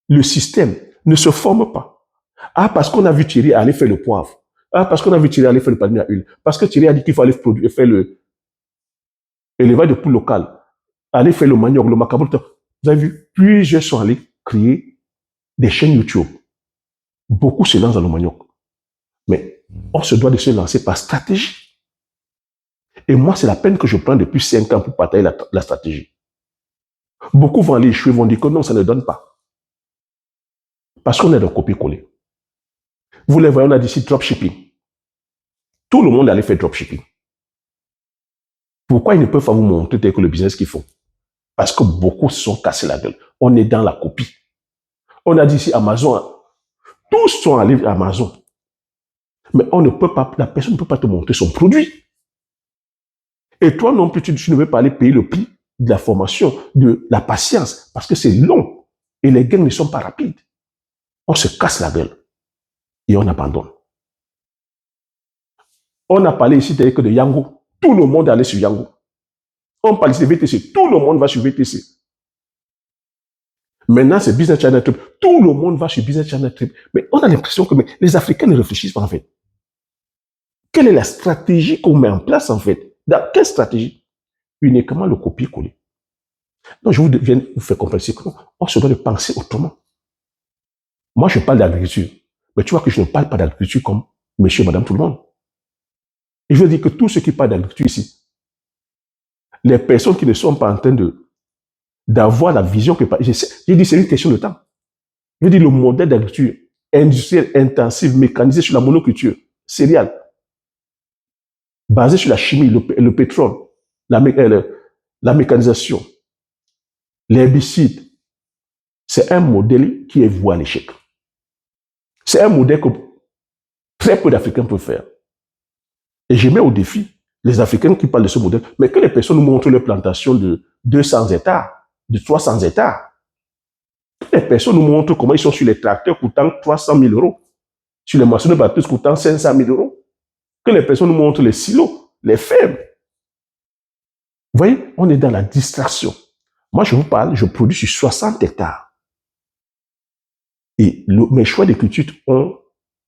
le système, ne se forme pas. Ah, parce qu'on a vu Thierry aller faire le poivre. Ah, parce qu'on a vu Thierry aller faire le palmier à huile. Parce que Thierry a dit qu'il fallait faire l'élevage de poules locales. Aller faire le manioc, le macabre. Vous avez vu, plusieurs sont allés créer des chaînes YouTube. Beaucoup se lancent dans le manioc. Mais on se doit de se lancer par stratégie. Et moi, c'est la peine que je prends depuis 5 ans pour partager la stratégie. Beaucoup vont aller échouer, vont dire que non, ça ne donne pas. Parce qu'on est dans le copier-coller. Vous les voyez, on a dit ici dropshipping. Tout le monde allait faire dropshipping. Pourquoi ils ne peuvent pas vous montrer tel que le business qu'ils font? Parce que beaucoup se sont cassés la gueule. On est dans la copie. On a dit ici Amazon. Tous sont allés à Amazon. Mais on ne peut pas, la personne ne peut pas te montrer son produit. Et toi non plus, tu ne veux pas aller payer le prix de la formation, de la patience, parce que c'est long et les gains ne sont pas rapides. On se casse la gueule et on abandonne. On a parlé ici que de Yango. Tout le monde allait sur Yango. On parle ici de VTC. Tout le monde va sur VTC. Maintenant, c'est Business Channel Trip. Tout le monde va sur Business Channel Trip. Mais on a l'impression que les Africains ne réfléchissent pas en fait. Quelle est la stratégie qu'on met en place en fait? Dans quelle stratégie? Uniquement le copier-coller. Donc, je viens vous faire comprendre qu'on se doit de penser autrement. Moi, je parle d'agriculture. Mais tu vois que je ne parle pas d'agriculture comme monsieur, madame, tout le monde. Et je veux dire que tous ceux qui parlent d'agriculture ici, les personnes qui ne sont pas en train d'avoir la vision que... J'ai dit, c'est une question de temps. Je veux dire, le modèle d'agriculture industrielle, intensive, mécanisée sur la monoculture, céréales, basée sur la chimie, le pétrole, la mécanisation, l'herbicide, c'est un modèle qui est voué à l'échec. C'est un modèle que très peu d'Africains peuvent faire. Et je mets au défi les Africains qui parlent de ce modèle, mais que les personnes nous montrent leur plantation de 200 hectares, de 300 hectares. Que les personnes nous montrent comment ils sont sur les tracteurs coûtant 300 000 euros, sur les machines de batteuse coûtant 500 000 euros. Que les personnes nous montrent les silos, les fermes. Vous voyez, on est dans la distraction. Moi, je vous parle, je produis sur 60 hectares. Et mes choix de culture ont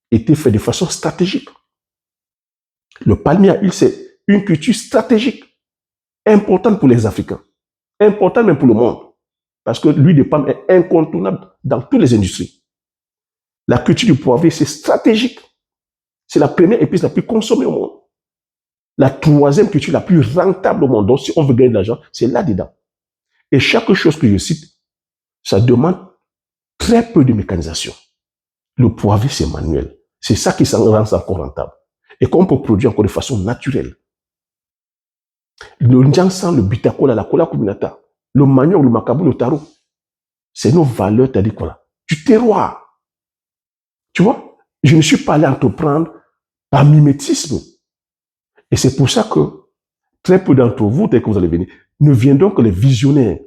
été faits de façon stratégique. Le palmier à huile, c'est une culture stratégique, importante pour les Africains, importante même pour le monde, parce que l'huile de palme est incontournable dans toutes les industries. La culture du poivrier, c'est stratégique. C'est la première épice la plus consommée au monde. La troisième culture la plus rentable au monde. Donc, si on veut gagner de l'argent, c'est là-dedans. Et chaque chose que je cite, ça demande très peu de mécanisation. Le poivrier, c'est manuel. C'est ça qui rend ça encore rentable. Et qu'on peut produire encore de façon naturelle. Le Njansan, le Bitakola, la Kola Kuminata, le manioc, le macabou, le taro, c'est nos valeurs, t'as dit quoi là? Du terroir. Tu vois? Je ne suis pas allé entreprendre par mimétisme. Et c'est pour ça que très peu d'entre vous, dès que vous allez venir, ne viendront que les visionnaires.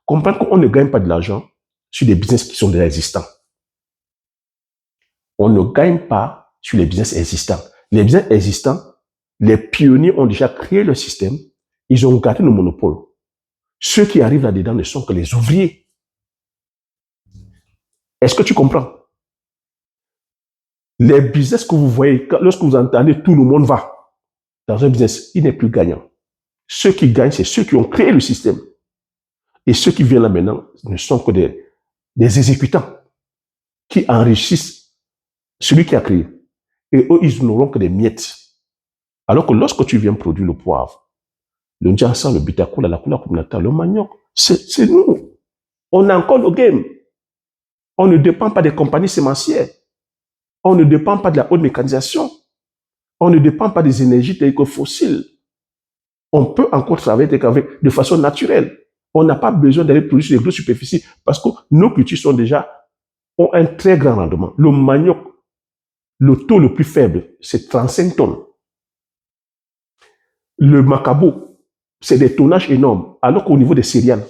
Comprendre qu'on ne gagne pas de l'argent sur des business qui sont déjà existants. On ne gagne pas sur les business existants. Les business existants, les pionniers ont déjà créé le système, ils ont gardé le monopole. Ceux qui arrivent là-dedans ne sont que les ouvriers. Est-ce que tu comprends? Les business que vous voyez, lorsque vous entendez tout le monde va dans un business, il n'est plus gagnant. Ceux qui gagnent, c'est ceux qui ont créé le système. Et ceux qui viennent là maintenant ne sont que des exécutants qui enrichissent celui qui a créé. Et eux, ils n'auront que des miettes. Alors que lorsque tu viens produire le poivre, le Ndjansa, le Bitakula, la Kula Kuminata, le manioc. C'est nous. On a encore le game. On ne dépend pas des compagnies sémencières. On ne dépend pas de la haute mécanisation. On ne dépend pas des énergies telles que fossiles. On peut encore travailler de façon naturelle. On n'a pas besoin d'aller produire sur des grosses superficies parce que nos cultures ont un très grand rendement. Le manioc, le taux le plus faible, c'est 35 tonnes. Le macabo, c'est des tonnages énormes, alors qu'au niveau des céréales,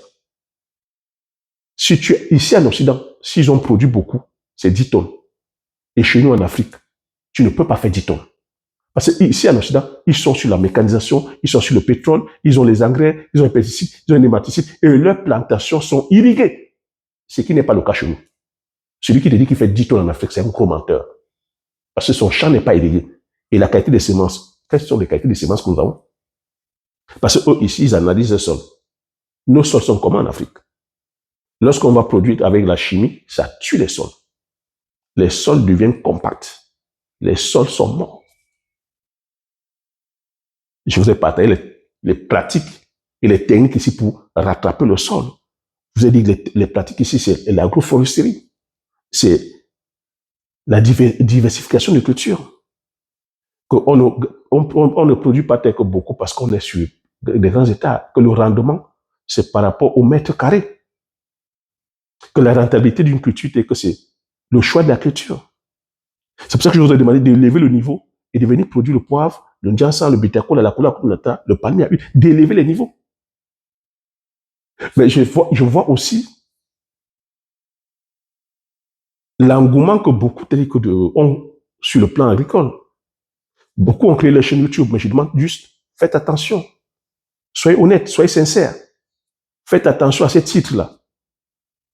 si tu es ici en Occident, s'ils ont produit beaucoup, c'est 10 tonnes. Et chez nous en Afrique, tu ne peux pas faire 10 tonnes. Parce qu'ici en Occident, ils sont sur la mécanisation, ils sont sur le pétrole, ils ont les engrais, ils ont les pesticides, ils ont les nématicides, et leurs plantations sont irriguées. Ce qui n'est pas le cas chez nous. Celui qui te dit qu'il fait 10 tonnes en Afrique, c'est un gros menteur. Parce que son champ n'est pas irrigué. Et la qualité des semences, quelles sont les qualités des semences que nous avons? Parce qu'eux, ici, ils analysent le sol. Nos sols sont comment en Afrique? Lorsqu'on va produire avec la chimie, ça tue les sols. Les sols deviennent compacts. Les sols sont morts. Je vous ai partagé les pratiques et les techniques ici pour rattraper le sol. Je vous ai dit que les pratiques ici, c'est l'agroforesterie. C'est la diversification de cultures. On ne produit pas tel que beaucoup parce qu'on est sur des grands états. Que le rendement, c'est par rapport au mètre carré. Que la rentabilité d'une culture, c'est que c'est le choix de la culture. C'est pour ça que je vous ai demandé de lever le niveau et de venir produire le poivre, le Ndjansa, le Bitakula, la Kula Kuminata, le palmier à huile, d'élever les niveaux. Mais je vois aussi l'engouement que beaucoup ont sur le plan agricole. Beaucoup ont créé leur chaîne YouTube, mais je demande juste, faites attention. Soyez honnêtes, soyez sincères. Faites attention à ces titres-là.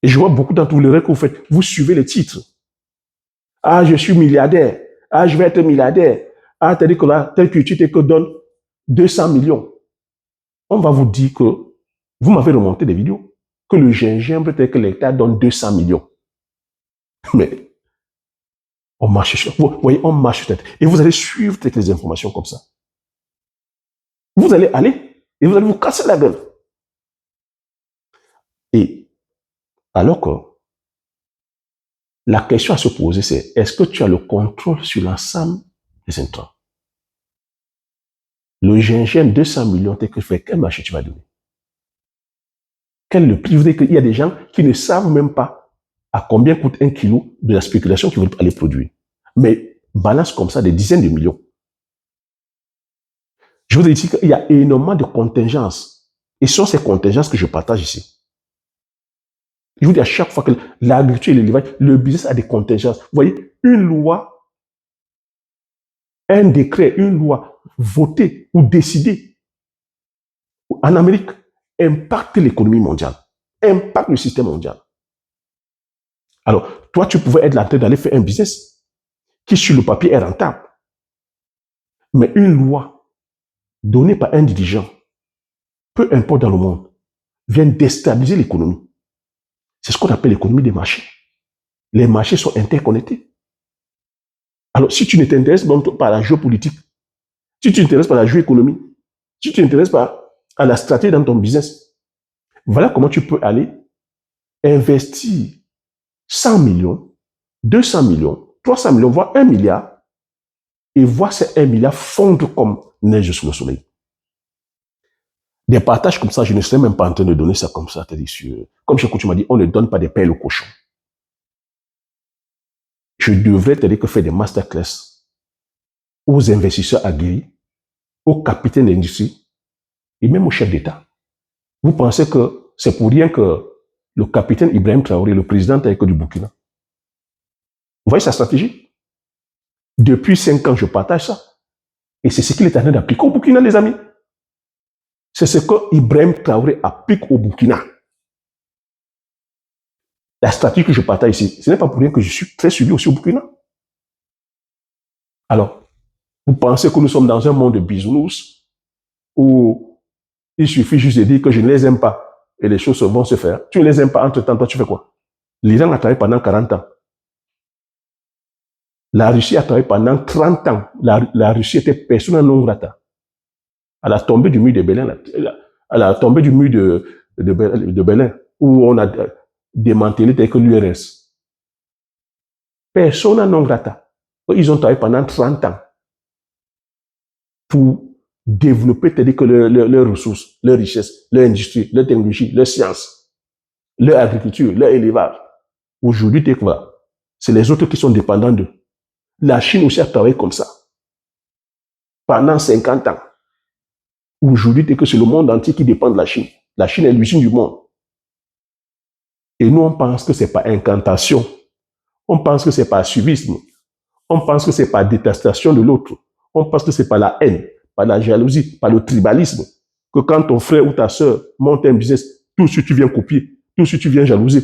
Et je vois beaucoup d'entre vous, le que vous faites, vous suivez les titres. Ah, je suis milliardaire. Ah, je vais être milliardaire. Ah, t'as dit que là, telle culture te donne 200 millions. On va vous dire que vous m'avez remonté des vidéos que le gingembre tel que l'État donne 200 millions. Mais on marche sur, vous voyez, on marche sur tête. Et vous allez suivre toutes les informations comme ça. Vous allez aller et vous allez vous casser la gueule. Et alors que la question à se poser, c'est est-ce que tu as le contrôle sur l'ensemble des intrants? Le gingembre, 200 millions, t'es que fait, quel marché tu vas donner? Quel le prix? Vous savez qu'il y a des gens qui ne savent même pas à combien coûte un kilo de la spéculation qu'ils veulent aller produire. Mais balance comme ça des dizaines de millions. Je vous ai dit qu'il y a énormément de contingences. Et ce sont ces contingences que je partage ici. Je vous dis à chaque fois que l'agriculture et l'élevage, le business a des contingences. Vous voyez, une loi, un décret, une loi votée ou décidée en Amérique impacte l'économie mondiale, impacte le système mondial. Alors, toi, tu pouvais être en train d'aller faire un business qui, sur le papier, est rentable. Mais une loi donnée par un dirigeant, peu importe dans le monde, vient déstabiliser l'économie. C'est ce qu'on appelle l'économie des marchés. Les marchés sont interconnectés. Alors, si tu ne t'intéresses pas par la géopolitique, si tu t'intéresses par la géoéconomie, si tu t'intéresses pas à la stratégie dans ton business, voilà comment tu peux aller investir 100 millions, 200 millions, 300 millions, voire 1 milliard, et voir ces 1 milliard fondre comme neige sous le soleil. Des partages comme ça, je ne serais même pas en train de donner ça comme ça. Comme tu m'as dit, on ne donne pas des pelles aux cochons. Je devrais te dire que faire des masterclass aux investisseurs aguerris, aux capitaines d'industrie et même aux chefs d'État. Vous pensez que c'est pour rien que le capitaine Ibrahim Traoré, le président du Burkina, vous voyez sa stratégie? Depuis 5 ans, je partage ça. Et c'est ce qu'il est en train d'appliquer au Burkina, les amis. C'est ce que Ibrahim Traoré applique au Burkina. La stratégie que je partage ici, ce n'est pas pour rien que je suis très suivi aussi au Burkina. Alors, vous pensez que nous sommes dans un monde de bisounours où il suffit juste de dire que je ne les aime pas et les choses vont se faire. Tu ne les aimes pas, entre-temps, toi, tu fais quoi? L'Iran a travaillé pendant 40 ans. La Russie a travaillé pendant 30 ans. La Russie était persona non grata. à la tombée du mur de Berlin, à la tombée du mur de Berlin, où on a démantelé tel que l'URSS. Persona non grata. Ils ont travaillé pendant 30 ans pour développer leurs ressources, leurs richesses, leur industrie, leur technologie, leur science, leur agriculture, leur élevage. Aujourd'hui, voilà, c'est les autres qui sont dépendants d'eux. La Chine aussi a travaillé comme ça pendant 50 ans. Aujourd'hui, c'est le monde entier qui dépend de la Chine. La Chine est l'usine du monde. Et nous, on pense que ce n'est pas incantation. On pense que ce n'est pas suivisme. On pense que ce n'est pas détestation de l'autre. On pense que ce n'est pas la haine, pas la jalousie, pas le tribalisme. Que quand ton frère ou ta soeur monte un business, tout ce que tu viens copier, tout ce que tu viens jalouser.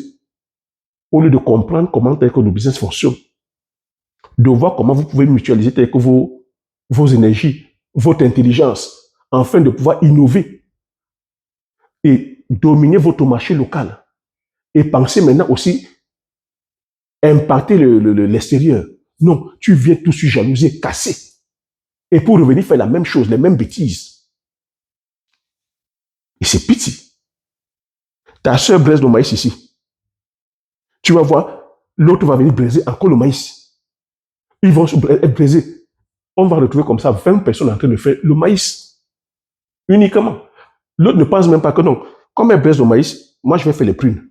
Au lieu de comprendre comment tel que le business fonctionne, de voir comment vous pouvez mutualiser tel que vos énergies, votre intelligence, afin de pouvoir innover et dominer votre marché local. Et pensez maintenant aussi impacter l'extérieur. Non, tu viens tout de suite jalouser, casser. Et pour revenir faire la même chose, les mêmes bêtises. Et c'est pitié. Ta soeur braise le maïs ici. Tu vas voir, l'autre va venir braiser encore le maïs. Ils vont être braisés. On va retrouver comme ça 20 personnes en train de faire le maïs. Uniquement. L'autre ne pense même pas que non. Comme elle braise le maïs, moi je vais faire les prunes.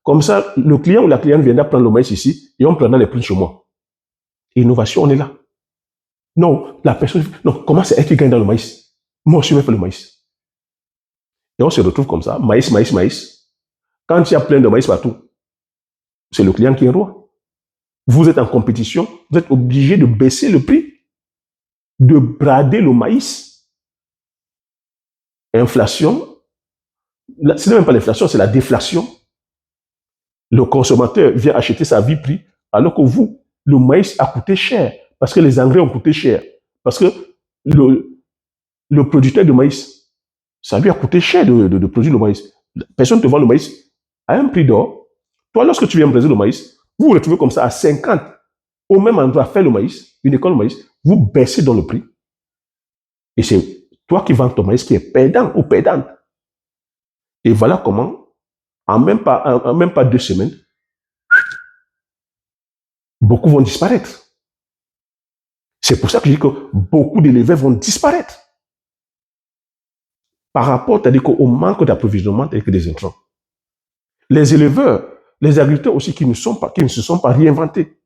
Comme ça, le client ou la cliente viendra prendre le maïs ici et on prendra les prunes chez moi. Innovation, on est là. Non, la personne, non, comment c'est elle qui gagne dans le maïs? Moi aussi, je vais faire le maïs. Et on se retrouve comme ça, maïs, maïs, maïs. Quand il y a plein de maïs partout, c'est le client qui est roi. Vous êtes en compétition, vous êtes obligé de baisser le prix, de brader le maïs. Inflation, ce n'est même pas l'inflation, c'est la déflation. Le consommateur vient acheter sa vie prix, alors que vous, le maïs a coûté cher, parce que les engrais ont coûté cher, parce que le producteur de maïs, ça lui a coûté cher de produire le maïs. Personne ne te vend le maïs à un prix d'or. Toi, lorsque tu viens braiser le maïs, vous vous retrouvez comme ça à 50, au même endroit, faire le maïs, une école de maïs, vous baissez dans le prix. Et c'est toi qui vends ton maïs qui est perdant ou perdante. Et voilà comment, en même pas 2 semaines, beaucoup vont disparaître. C'est pour ça que je dis que beaucoup d'éleveurs vont disparaître. Par rapport, c'est-à-dire au manque d'approvisionnement des intrants. Les éleveurs, les agriculteurs aussi qui ne se sont pas réinventés,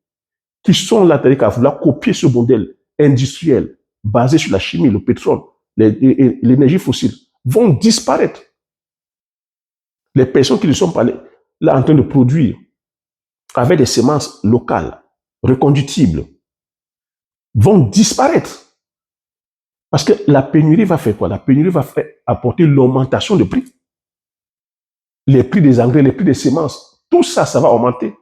qui sont là, c'est-à-dire qu'à vouloir copier ce modèle industriel basé sur la chimie, le pétrole, l'énergie fossile, vont disparaître. Les personnes qui ne sont pas là en train de produire avec des semences locales, reconductibles, vont disparaître. Parce que la pénurie va faire quoi? La pénurie va apporter l'augmentation de prix. Les prix des engrais, les prix des semences, tout ça, ça va augmenter.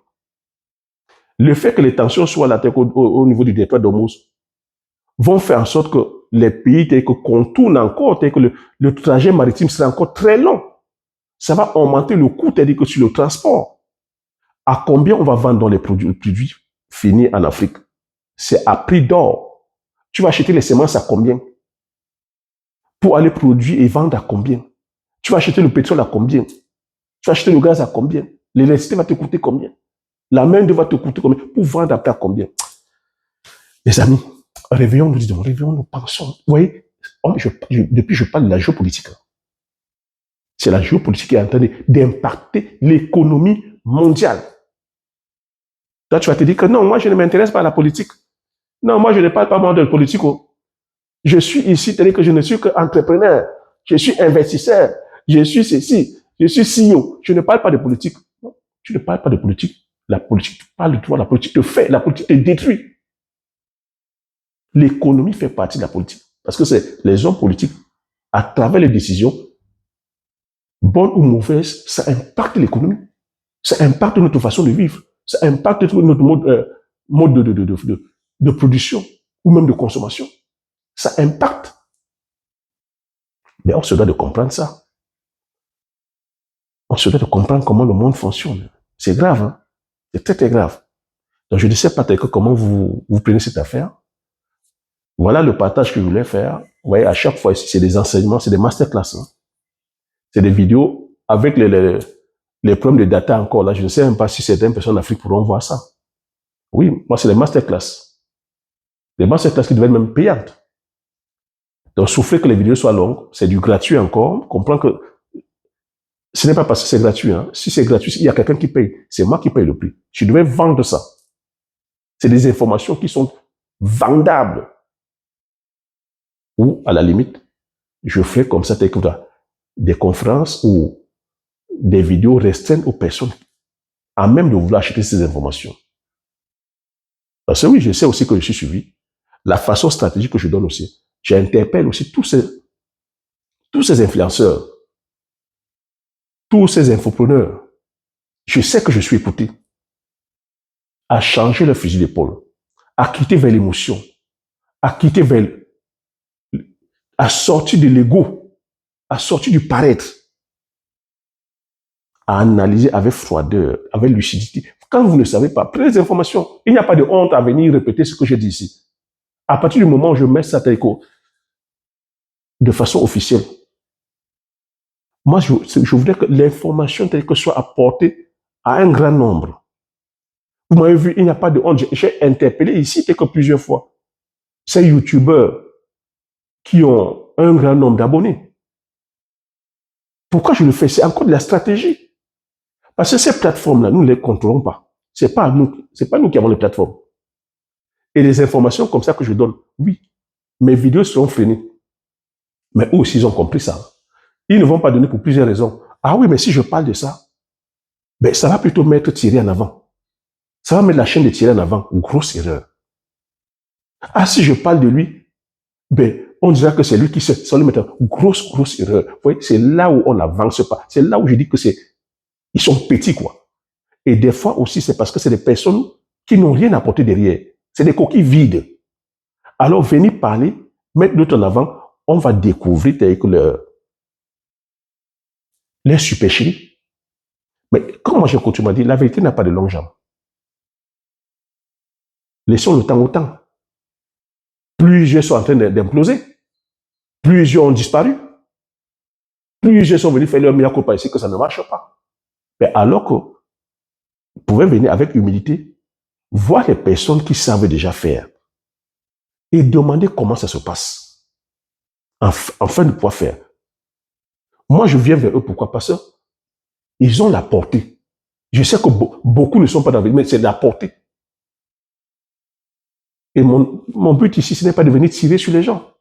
Le fait que les tensions soient là au niveau du détroit d'Ormuz vont faire en sorte que les pays tels que contournent encore, tels que le trajet maritime sera encore très long. Ça va augmenter le coût, c'est-à-dire que sur le transport. À combien on va vendre les produits finis en Afrique? C'est à prix d'or. Tu vas acheter les semences à combien? Pour aller produire et vendre à combien? Tu vas acheter le pétrole à combien? Tu vas acheter le gaz à combien? L'électricité va te coûter combien? La main-d'œuvre va te coûter combien? Pour vendre à combien? Les amis, réveillons-nous, disons, réveillons-nous, pensons. Vous voyez, depuis je parle de la géopolitique. C'est la géopolitique qui est en train d'impacter l'économie mondiale. Toi, tu vas te dire que non, moi, je ne m'intéresse pas à la politique. Non, moi, je ne parle pas moins de politique. Je suis ici, c'est-à-dire que je ne suis qu'entrepreneur. Je suis investisseur. Je suis ceci. Je suis CEO. Je ne parle pas de politique. Non, tu ne parles pas de politique. La politique, tu parles de toi. La politique te fait. La politique te détruit. L'économie fait partie de la politique. Parce que c'est les hommes politiques, à travers les décisions, bonnes ou mauvaises, ça impacte l'économie. Ça impacte notre façon de vivre. Ça impacte notre mode de production ou même de consommation. Ça impacte. Mais on se doit de comprendre ça. On se doit de comprendre comment le monde fonctionne. C'est grave, hein? C'est très, très grave. Donc, je ne sais pas comment vous prenez cette affaire. Voilà le partage que je voulais faire. Vous voyez, à chaque fois, c'est des enseignements, c'est des masterclass. Hein. C'est des vidéos avec les problèmes de data encore. Là, je ne sais même pas si certaines personnes en Afrique pourront voir ça. Oui, moi, c'est les masterclass. Les masterclass qui devaient être même payantes. Donc, souffler que les vidéos soient longues, c'est du gratuit encore. Comprends que ce n'est pas parce que c'est gratuit. Hein. Si c'est gratuit, il y a quelqu'un qui paye. C'est moi qui paye le prix. Je devais vendre ça. C'est des informations qui sont vendables. Ou, à la limite, je fais comme ça, des conférences ou des vidéos restreintes aux personnes à même de vouloir acheter ces informations. Parce que oui, je sais aussi que je suis suivi. La façon stratégique que je donne aussi, j'interpelle aussi tous ces influenceurs, tous ces infopreneurs. Je sais que je suis écouté. À changer le fusil d'épaule, à quitter vers l'émotion, à quitter vers, à sortir de l'ego, à sortir du paraître, à analyser avec froideur, avec lucidité. Quand vous ne savez pas, prenez les informations. Il n'y a pas de honte à venir répéter ce que j'ai dit ici. À partir du moment où je mets ça de façon officielle, moi, je voudrais que l'information telle que soit apportée à un grand nombre. Vous m'avez vu, il n'y a pas de honte. J'ai interpellé ici que plusieurs fois ces youtubeurs qui ont un grand nombre d'abonnés. Pourquoi je le fais? C'est encore de la stratégie. Parce que ces plateformes-là, nous ne les contrôlons pas. C'est pas nous qui avons les plateformes. Et les informations comme ça que je donne, oui, mes vidéos seront freinées. Mais eux aussi, ils ont compris ça. Ils ne vont pas donner pour plusieurs raisons. Ah oui, mais si je parle de ça, ben, ça va plutôt mettre Thierry en avant. Ça va mettre la chaîne de Thierry en avant. Grosse erreur. Ah, si je parle de lui, ben, on dira que c'est lui qui se lui mettre. Grosse erreur. Vous voyez, c'est là où on n'avance pas. C'est là où je dis que ils sont petits, quoi. Et des fois aussi, c'est parce que c'est des personnes qui n'ont rien apporté derrière. C'est des coquilles vides. Alors, venir parler, mettre l'autre en avant, on va découvrir les supercheries. Mais comme moi, j'ai coutume dire, la vérité n'a pas de longue jambe. Laissons le temps au temps. Plusieurs sont en train d'imploser. Plusieurs ont disparu. Plusieurs sont venus faire leur meilleur copain ici que ça ne marche pas. Mais alors que vous pouvez venir avec humilité, voir les personnes qui savent déjà faire et demander comment ça se passe. Afin de pouvoir faire. Moi, je viens vers eux. Pourquoi? Parce qu'ils ont la portée. Je sais que beaucoup ne sont pas dans la vie, mais c'est la portée. Et mon but ici, ce n'est pas de venir tirer sur les gens.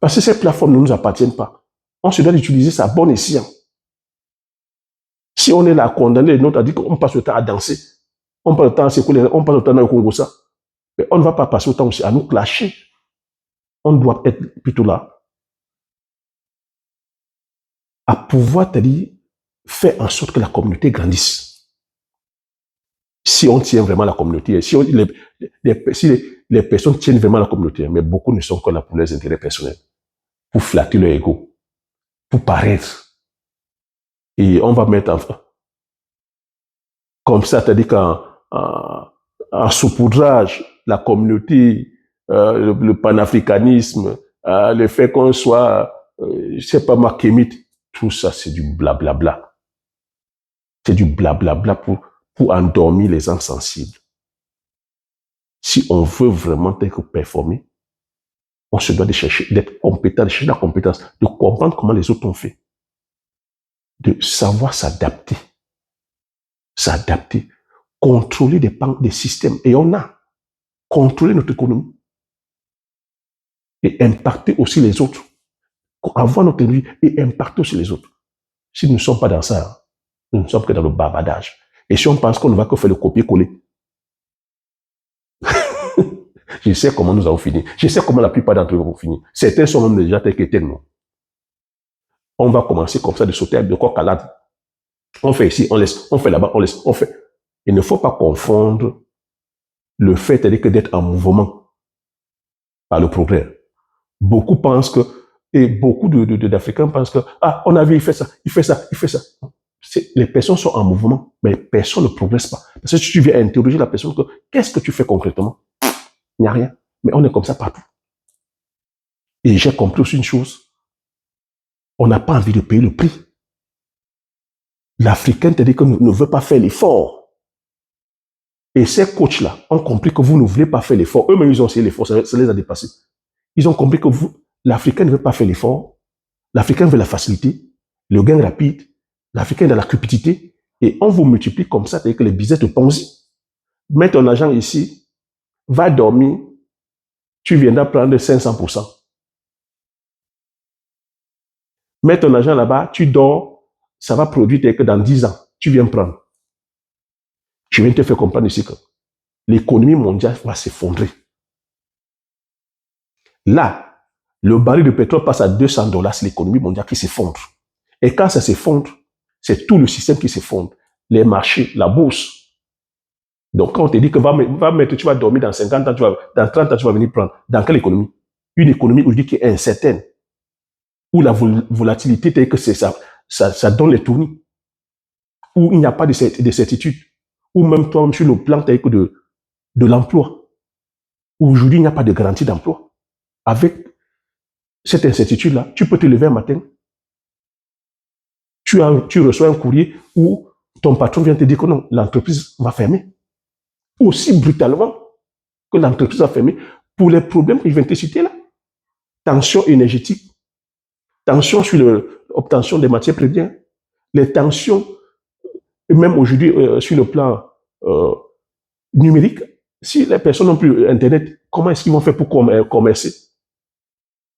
Parce que ces plateformes ne nous appartiennent pas. On se doit d'utiliser ça à bon escient. Si on est là à condamner les nôtres, à dire qu'on passe le temps à danser, on passe le temps à s'écouler, on passe le temps à Congo ça, mais on ne va pas passer le temps aussi à nous clasher. On doit être plutôt là à pouvoir, c'est-à-dire, faire en sorte que la communauté grandisse. Si on tient vraiment la communauté, si les personnes tiennent vraiment la communauté, mais beaucoup ne sont que là pour leurs intérêts personnels, pour flatter leur ego, pour paraître. Et on va mettre comme ça, c'est-à-dire qu'en saupoudrage, la communauté, le panafricanisme, le fait qu'on soit, je ne sais pas, makémite, tout ça, c'est du blablabla. C'est du blablabla pour endormir les âmes sensibles. Si on veut vraiment performer, on se doit de chercher, d'être compétent, de chercher la compétence, de comprendre comment les autres ont fait, de savoir s'adapter, contrôler des systèmes. Et on a contrôlé notre économie et impacter aussi les autres, avoir notre énergie et impacter aussi les autres. Si nous ne sommes pas dans ça, nous ne sommes que dans le bavardage. Et si on pense qu'on ne va que faire le copier-coller, je sais comment nous avons fini. Je sais comment la plupart d'entre eux vont finir. Certains sont même déjà tels que tels. On va commencer comme ça de sauter de coq à l'âne. On fait ici, on laisse. On fait là-bas, on laisse. On fait. Il ne faut pas confondre le fait d'être en mouvement par le progrès. Beaucoup pensent que, et beaucoup d'Africains pensent que, ah, on a vu, il fait ça, il fait ça, il fait ça. Les personnes sont en mouvement, mais personne ne progresse pas. Parce que si tu viens interroger la personne, qu'est-ce que tu fais concrètement? Il n'y a rien. Mais on est comme ça partout. Et j'ai compris aussi une chose. On n'a pas envie de payer le prix. L'Africain te dit que ne veut pas faire l'effort. Et ces coachs-là ont compris que vous ne voulez pas faire l'effort. Eux-mêmes, ils ont essayé l'effort, ça les a dépassés. Ils ont compris que l'Africain ne veut pas faire l'effort. L'Africain veut la facilité, le gain rapide. L'Africain est dans la cupidité. Et on vous multiplie comme ça, c'est-à-dire que les business de Ponzi. Mets ton argent ici, va dormir, tu viendras prendre 500%. Mets ton argent là-bas, tu dors, ça va produire que dans 10 ans, tu viens prendre. Je viens te faire comprendre ici que l'économie mondiale va s'effondrer. Là, le baril de pétrole passe à $200, c'est l'économie mondiale qui s'effondre. Et quand ça s'effondre, c'est tout le système qui s'effondre. Les marchés, la bourse. Donc, quand on te dit que tu vas dormir dans 50 ans, dans 30 ans, tu vas venir prendre. Dans quelle économie? Une économie aujourd'hui qui est incertaine, où la volatilité, c'est que ça donne les tournis, où il n'y a pas de certitude, où même toi, sur le plan de l'emploi, où aujourd'hui, il n'y a pas de garantie d'emploi. Avec cette incertitude-là, tu peux te lever un matin, tu reçois un courrier où ton patron vient te dire que non, l'entreprise va fermer. Aussi brutalement que l'entreprise va fermer pour les problèmes que je viens de te citer là. Tension énergétique, tension sur l'obtention des matières premières, les tensions, même aujourd'hui sur le plan numérique. Si les personnes n'ont plus Internet, comment est-ce qu'ils vont faire pour commercer?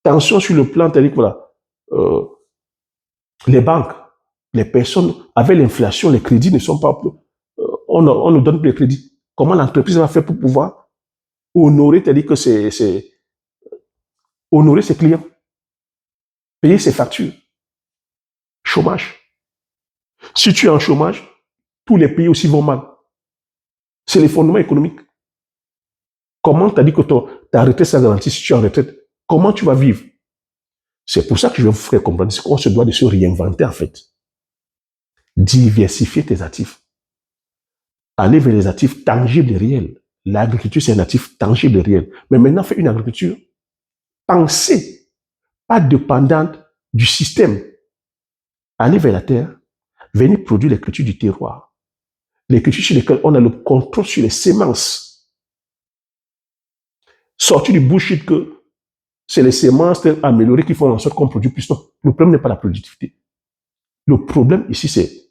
Tension sur le plan, c'est-à-dire que voilà, les banques, les personnes, avec l'inflation, les crédits ne sont pas... on ne donne plus les crédits. Comment l'entreprise va faire pour pouvoir honorer, c'est-à-dire que c'est honorer ses clients, payer ses factures? Chômage. Si tu es en chômage, tous les pays aussi vont mal. C'est l'effondrement économique. Comment tu as dit que ta retraite sera garantie si tu es en retraite? Comment tu vas vivre? C'est pour ça que je vais vous faire comprendre qu'on se doit de se réinventer en fait. Diversifier tes actifs. Aller vers les actifs tangibles et réels. L'agriculture, c'est un actif tangible et réel. Mais maintenant, fais une agriculture pensée, pas dépendante du système. Aller vers la terre, venir produire les cultures du terroir. Les cultures sur lesquelles on a le contrôle sur les semences. Sortir du bullshit que c'est les semences améliorées qui font en sorte qu'on produit plus. Non, le problème n'est pas la productivité. Le problème ici, c'est,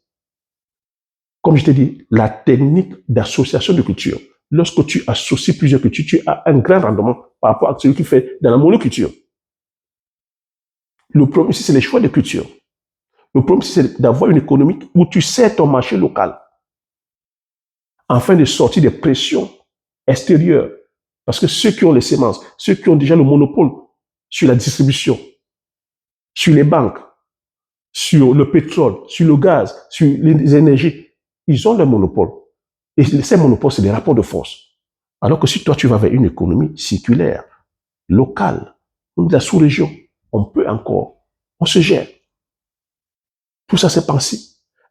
comme je t'ai dit, la technique d'association de cultures. Lorsque tu associes plusieurs cultures, tu as un grand rendement par rapport à celui qui fait dans la monoculture. Le problème ici, c'est les choix de culture. Le problème ici, c'est d'avoir une économie où tu sais ton marché local afin de sortir des pressions extérieures. Parce que ceux qui ont les semences, ceux qui ont déjà le monopole sur la distribution, sur les banques, sur le pétrole, sur le gaz, sur les énergies, ils ont le monopole. Et ces monopoles, c'est des rapports de force. Alors que si toi, tu vas vers une économie circulaire, locale, ou de la sous-région, on peut encore, on se gère. Tout ça, c'est pensé.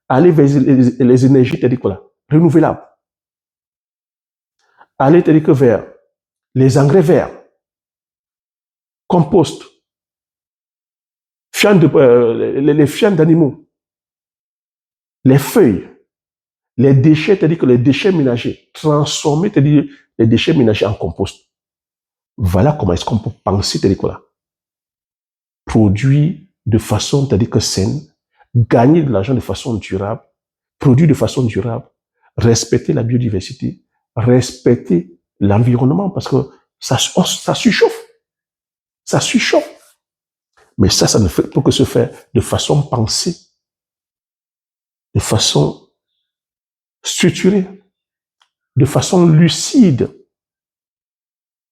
Aller vers les énergies, t'as dit quoi là? Renouvelables. Aller, t'as dit que vers les engrais verts, compost, les fientes d'animaux, les feuilles, les déchets, c'est-à-dire que les déchets ménagers, transformer, c'est-à-dire les déchets ménagers en compost. Voilà comment est-ce qu'on peut penser, c'est-à-dire quoi là? Produire de façon, c'est-à-dire que saine, gagner de l'argent de façon durable, produire de façon durable, respecter la biodiversité, respecter l'environnement, parce que ça surchauffe. Ça surchauffe. Mais ça ne peut que se faire de façon pensée, de façon structurée, de façon lucide,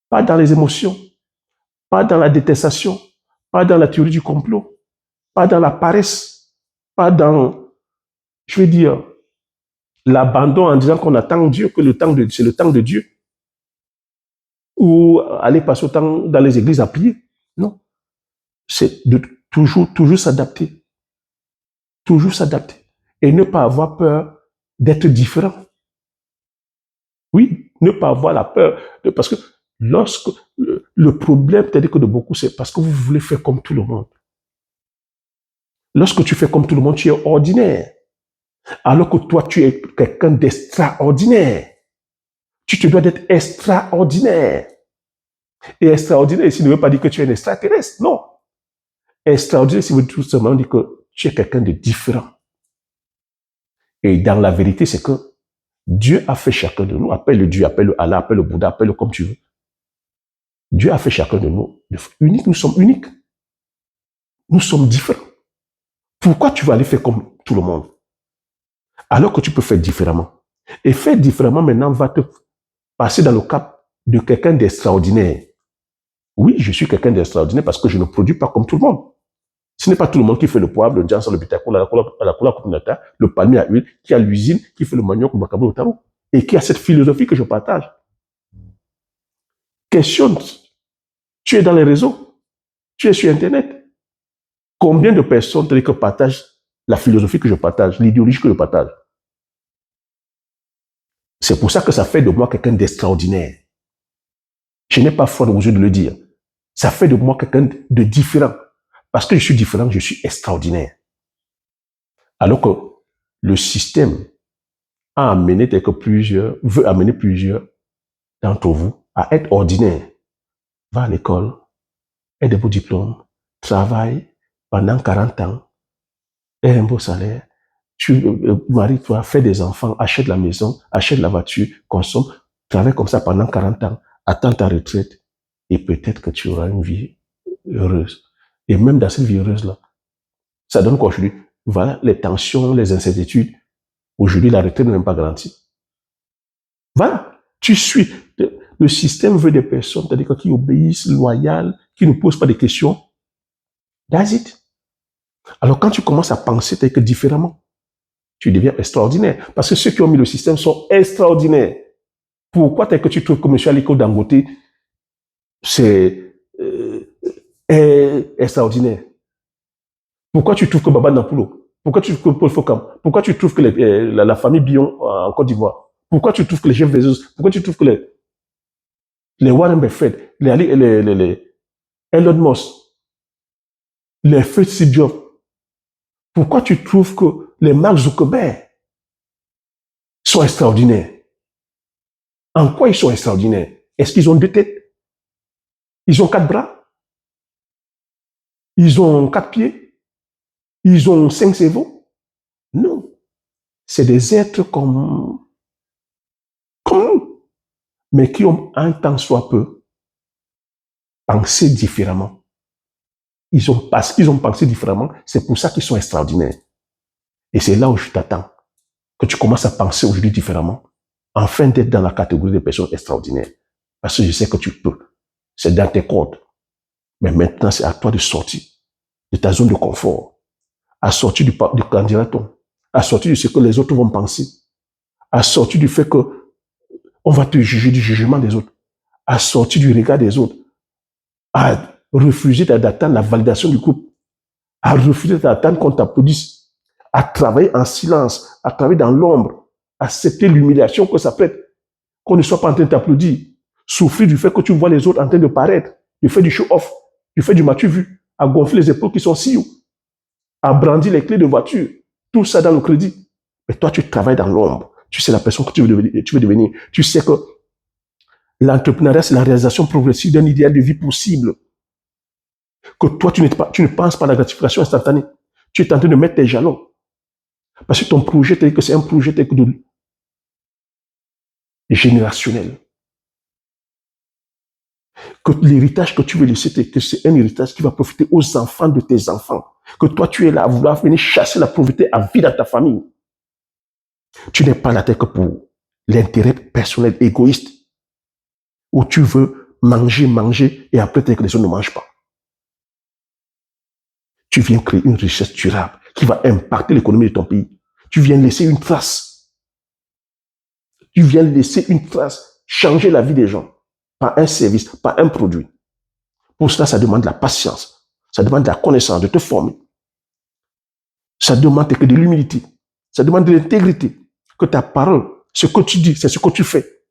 pas dans les émotions, pas dans la détestation, pas dans la théorie du complot, pas dans la paresse, pas dans, je vais dire, l'abandon en disant qu'on attend Dieu, que c'est le temps de Dieu, ou aller passer autant dans les églises à prier. Non. C'est de toujours s'adapter. Toujours s'adapter. Et ne pas avoir peur d'être différent. Oui, ne pas avoir la peur. Parce que Lorsque le problème, c'est-à-dire que de beaucoup, c'est parce que vous voulez faire comme tout le monde. Lorsque tu fais comme tout le monde, tu es ordinaire. Alors que toi, tu es quelqu'un d'extraordinaire. Tu te dois d'être extraordinaire. Et extraordinaire ici ne veut pas dire que tu es un extraterrestre. Non. Extraordinaire, ça veut tout simplement dire que tu es quelqu'un de différent. Et dans la vérité, c'est que Dieu a fait chacun de nous, appelle-le Dieu, appelle-le Allah, appelle-le Bouddha, appelle-le comme tu veux. Dieu a fait chacun de nous unique, nous sommes uniques. Nous sommes différents. Pourquoi tu vas aller faire comme tout le monde alors que tu peux faire différemment? Et faire différemment maintenant va te passer dans le cap de quelqu'un d'extraordinaire. Oui, je suis quelqu'un d'extraordinaire parce que je ne produis pas comme tout le monde. Ce n'est pas tout le monde qui fait le poivre, le jansan, le bitacol, la cola coconata, le palmier à huile, qui a l'usine, qui fait le manioc, le macabo, le tarot, et qui a cette philosophie que je partage. Questionne. Tu es dans les réseaux, tu es sur Internet. Combien de personnes que partagent la philosophie que je partage, l'idéologie que je partage? C'est pour ça que ça fait de moi quelqu'un d'extraordinaire. Je n'ai pas foi aux yeux de le dire. Ça fait de moi quelqu'un de différent. Parce que je suis différent, je suis extraordinaire. Alors que le système a amené veut amener plusieurs d'entre vous à être ordinaire. Va à l'école, aie des beaux diplômes, travaille pendant 40 ans, aie un beau salaire, tu marie-toi, fais des enfants, achète la maison, achète la voiture, consomme, travaille comme ça pendant 40 ans, attends ta retraite et peut-être que tu auras une vie heureuse. Et même dans cette vie heureuse-là, ça donne quoi aujourd'hui? Voilà, les tensions, les incertitudes. Aujourd'hui, la retraite n'est même pas garantie. Voilà, tu suis. Le système veut des personnes, c'est-à-dire qui obéissent, loyales, qui ne posent pas de questions. That's it. Alors quand tu commences à penser que différemment, tu deviens extraordinaire. Parce que ceux qui ont mis le système sont extraordinaires. Pourquoi que tu trouves que M. Aliko Dangote, c'est extraordinaire? Pourquoi tu trouves que Baba Nampoulo? Pourquoi tu trouves que Paul Fokam? Pourquoi tu trouves que la famille Bion en Côte d'Ivoire? Pourquoi tu trouves que les Jeff Bezos? Pourquoi tu trouves que les Warren Buffett, les Elon Musk, les Fred Steve Jobs? Pourquoi tu trouves que les Mark Zuckerberg sont extraordinaires? En quoi ils sont extraordinaires? Est-ce qu'ils ont 2 têtes? Ils ont 4 bras? Ils ont 4 pieds? Ils ont 5 cerveaux? Non. C'est des êtres comme nous, mais qui ont un tant soit peu pensé différemment. Parce qu'ils ont pensé différemment, c'est pour ça qu'ils sont extraordinaires. Et c'est là où je t'attends, que tu commences à penser aujourd'hui différemment, afin d'être dans la catégorie des personnes extraordinaires. Parce que je sais que tu peux. C'est dans tes cordes. Mais maintenant, c'est à toi de sortir de ta zone de confort, à sortir du candidaton, à sortir de ce que les autres vont penser, à sortir du fait que on va te juger du jugement des autres, à sortir du regard des autres, à refuser d'attendre la validation du groupe, à refuser d'attendre qu'on t'applaudisse, à travailler en silence, à travailler dans l'ombre, accepter l'humiliation que ça peut être, qu'on ne soit pas en train de t'applaudir, souffrir du fait que tu vois les autres en train de paraître, du fait du show-off, du fait du m'as-tu vu, à gonfler les épaules qui sont si hauts, à brandir les clés de voiture, tout ça dans le crédit. Mais toi, tu travailles dans l'ombre. Tu sais la personne que tu veux devenir. Tu sais que l'entrepreneuriat, c'est la réalisation progressive d'un idéal de vie possible. Que toi, tu ne penses pas à la gratification instantanée. Tu es en train de mettre tes jalons. Parce que ton projet, c'est un projet générationnel. Que l'héritage que tu veux laisser, c'est un héritage qui va profiter aux enfants de tes enfants. Que toi, tu es là à vouloir venir chasser la pauvreté à vie dans ta famille. Tu n'es pas là que pour l'intérêt personnel égoïste, où tu veux manger, et après, que les autres ne mangent pas. Tu viens créer une richesse durable qui va impacter l'économie de ton pays. Tu viens laisser une trace. Tu viens laisser une trace, changer la vie des gens par un service, par un produit. Pour cela, ça demande de la patience, ça demande de la connaissance, de te former. Ça demande de l'humilité, ça demande de l'intégrité, que ta parole, ce que tu dis, c'est ce que tu fais.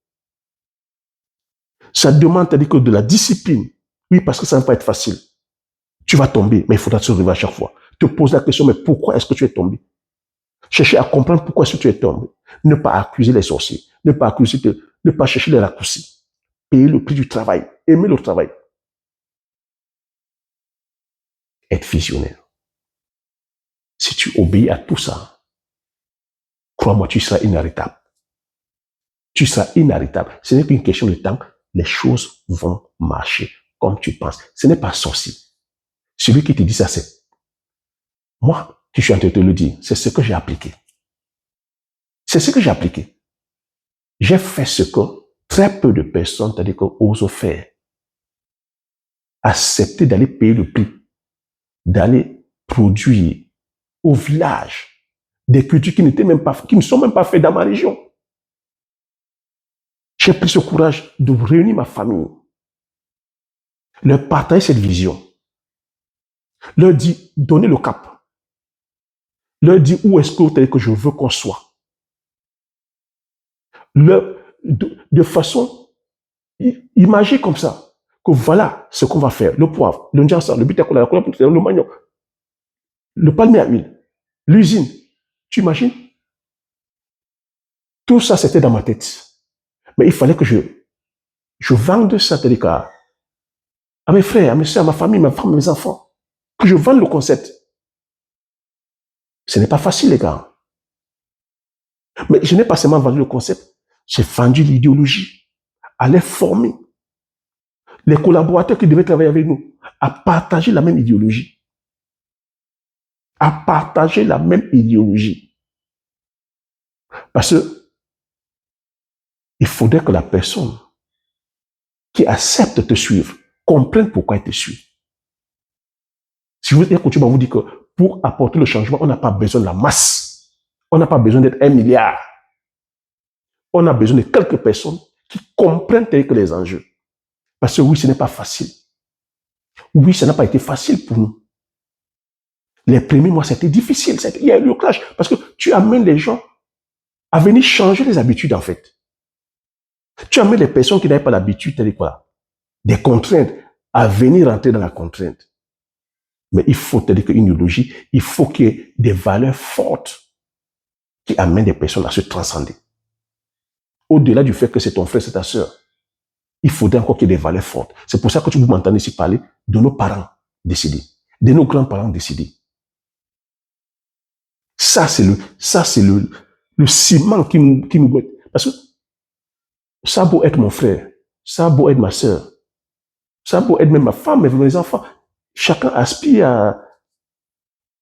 Ça demande, c'est-à-dire que de la discipline. Oui, parce que ça ne va pas être facile. Tu vas tomber, mais il faudra se relever à chaque fois. Te poser la question, mais pourquoi est-ce que tu es tombé? Chercher à comprendre pourquoi est-ce que tu es tombé. Ne pas accuser les sorciers. Ne pas chercher les raccourcis. Payer le prix du travail. Aimer le travail. Être visionnaire. Si tu obéis à tout ça, crois-moi, tu seras inarrêtable. Tu seras inarrêtable. Ce n'est qu'une question de temps. Les choses vont marcher comme tu penses. Ce n'est pas sorcier. Celui qui te dit ça, c'est moi qui suis en train de te le dire. C'est ce que j'ai appliqué. C'est ce que j'ai appliqué. J'ai fait ce que très peu de personnes, c'est-à-dire osent faire. Accepter d'aller payer le prix, d'aller produire au village des cultures qui ne sont même pas faites dans ma région. J'ai pris ce courage de réunir ma famille, leur partager cette vision, leur dire, donner le cap, leur dire où est-ce que je veux qu'on soit. De façon imagée comme ça, que voilà ce qu'on va faire, le poivre, le njassa, le bitacola, le manioc, le palmier à huile, l'usine. Tu imagines? Tout ça, c'était dans ma tête. Mais il fallait que je vende ça à mes frères, à mes soeurs, à ma famille, ma femme, mes enfants. Que je vende le concept. Ce n'est pas facile, les gars. Mais je n'ai pas seulement vendu le concept, j'ai vendu l'idéologie, à les former. Les collaborateurs qui devaient travailler avec nous, à partager la même idéologie. À partager la même idéologie. Parce que il faudrait que la personne qui accepte de te suivre comprenne pourquoi elle te suit. Si vous êtes coutume, on vous dit que pour apporter le changement, on n'a pas besoin de la masse. On n'a pas besoin d'être 1 milliard. On a besoin de quelques personnes qui comprennent tels que les enjeux. Parce que oui, ce n'est pas facile. Oui, ça n'a pas été facile pour nous. Les premiers mois, c'était difficile. Il y a eu le clash. Parce que tu amènes les gens à venir changer les habitudes, en fait. Tu amènes les personnes qui n'avaient pas l'habitude, des contraintes, à venir rentrer dans la contrainte. Mais il faut dire qu'une idéologie, il faut qu'il y ait des valeurs fortes qui amènent des personnes à se transcender. Au-delà du fait que c'est ton frère, c'est ta soeur, il faudrait encore qu'il y ait des valeurs fortes. C'est pour ça que vous m'entendez ici parler de nos parents décédés, de nos grands-parents décédés. Ça, c'est le ciment qui nous doit. Parce que ça a beau être mon frère, ça a beau être ma soeur, ça a beau être même ma femme, mes enfants. Chacun aspire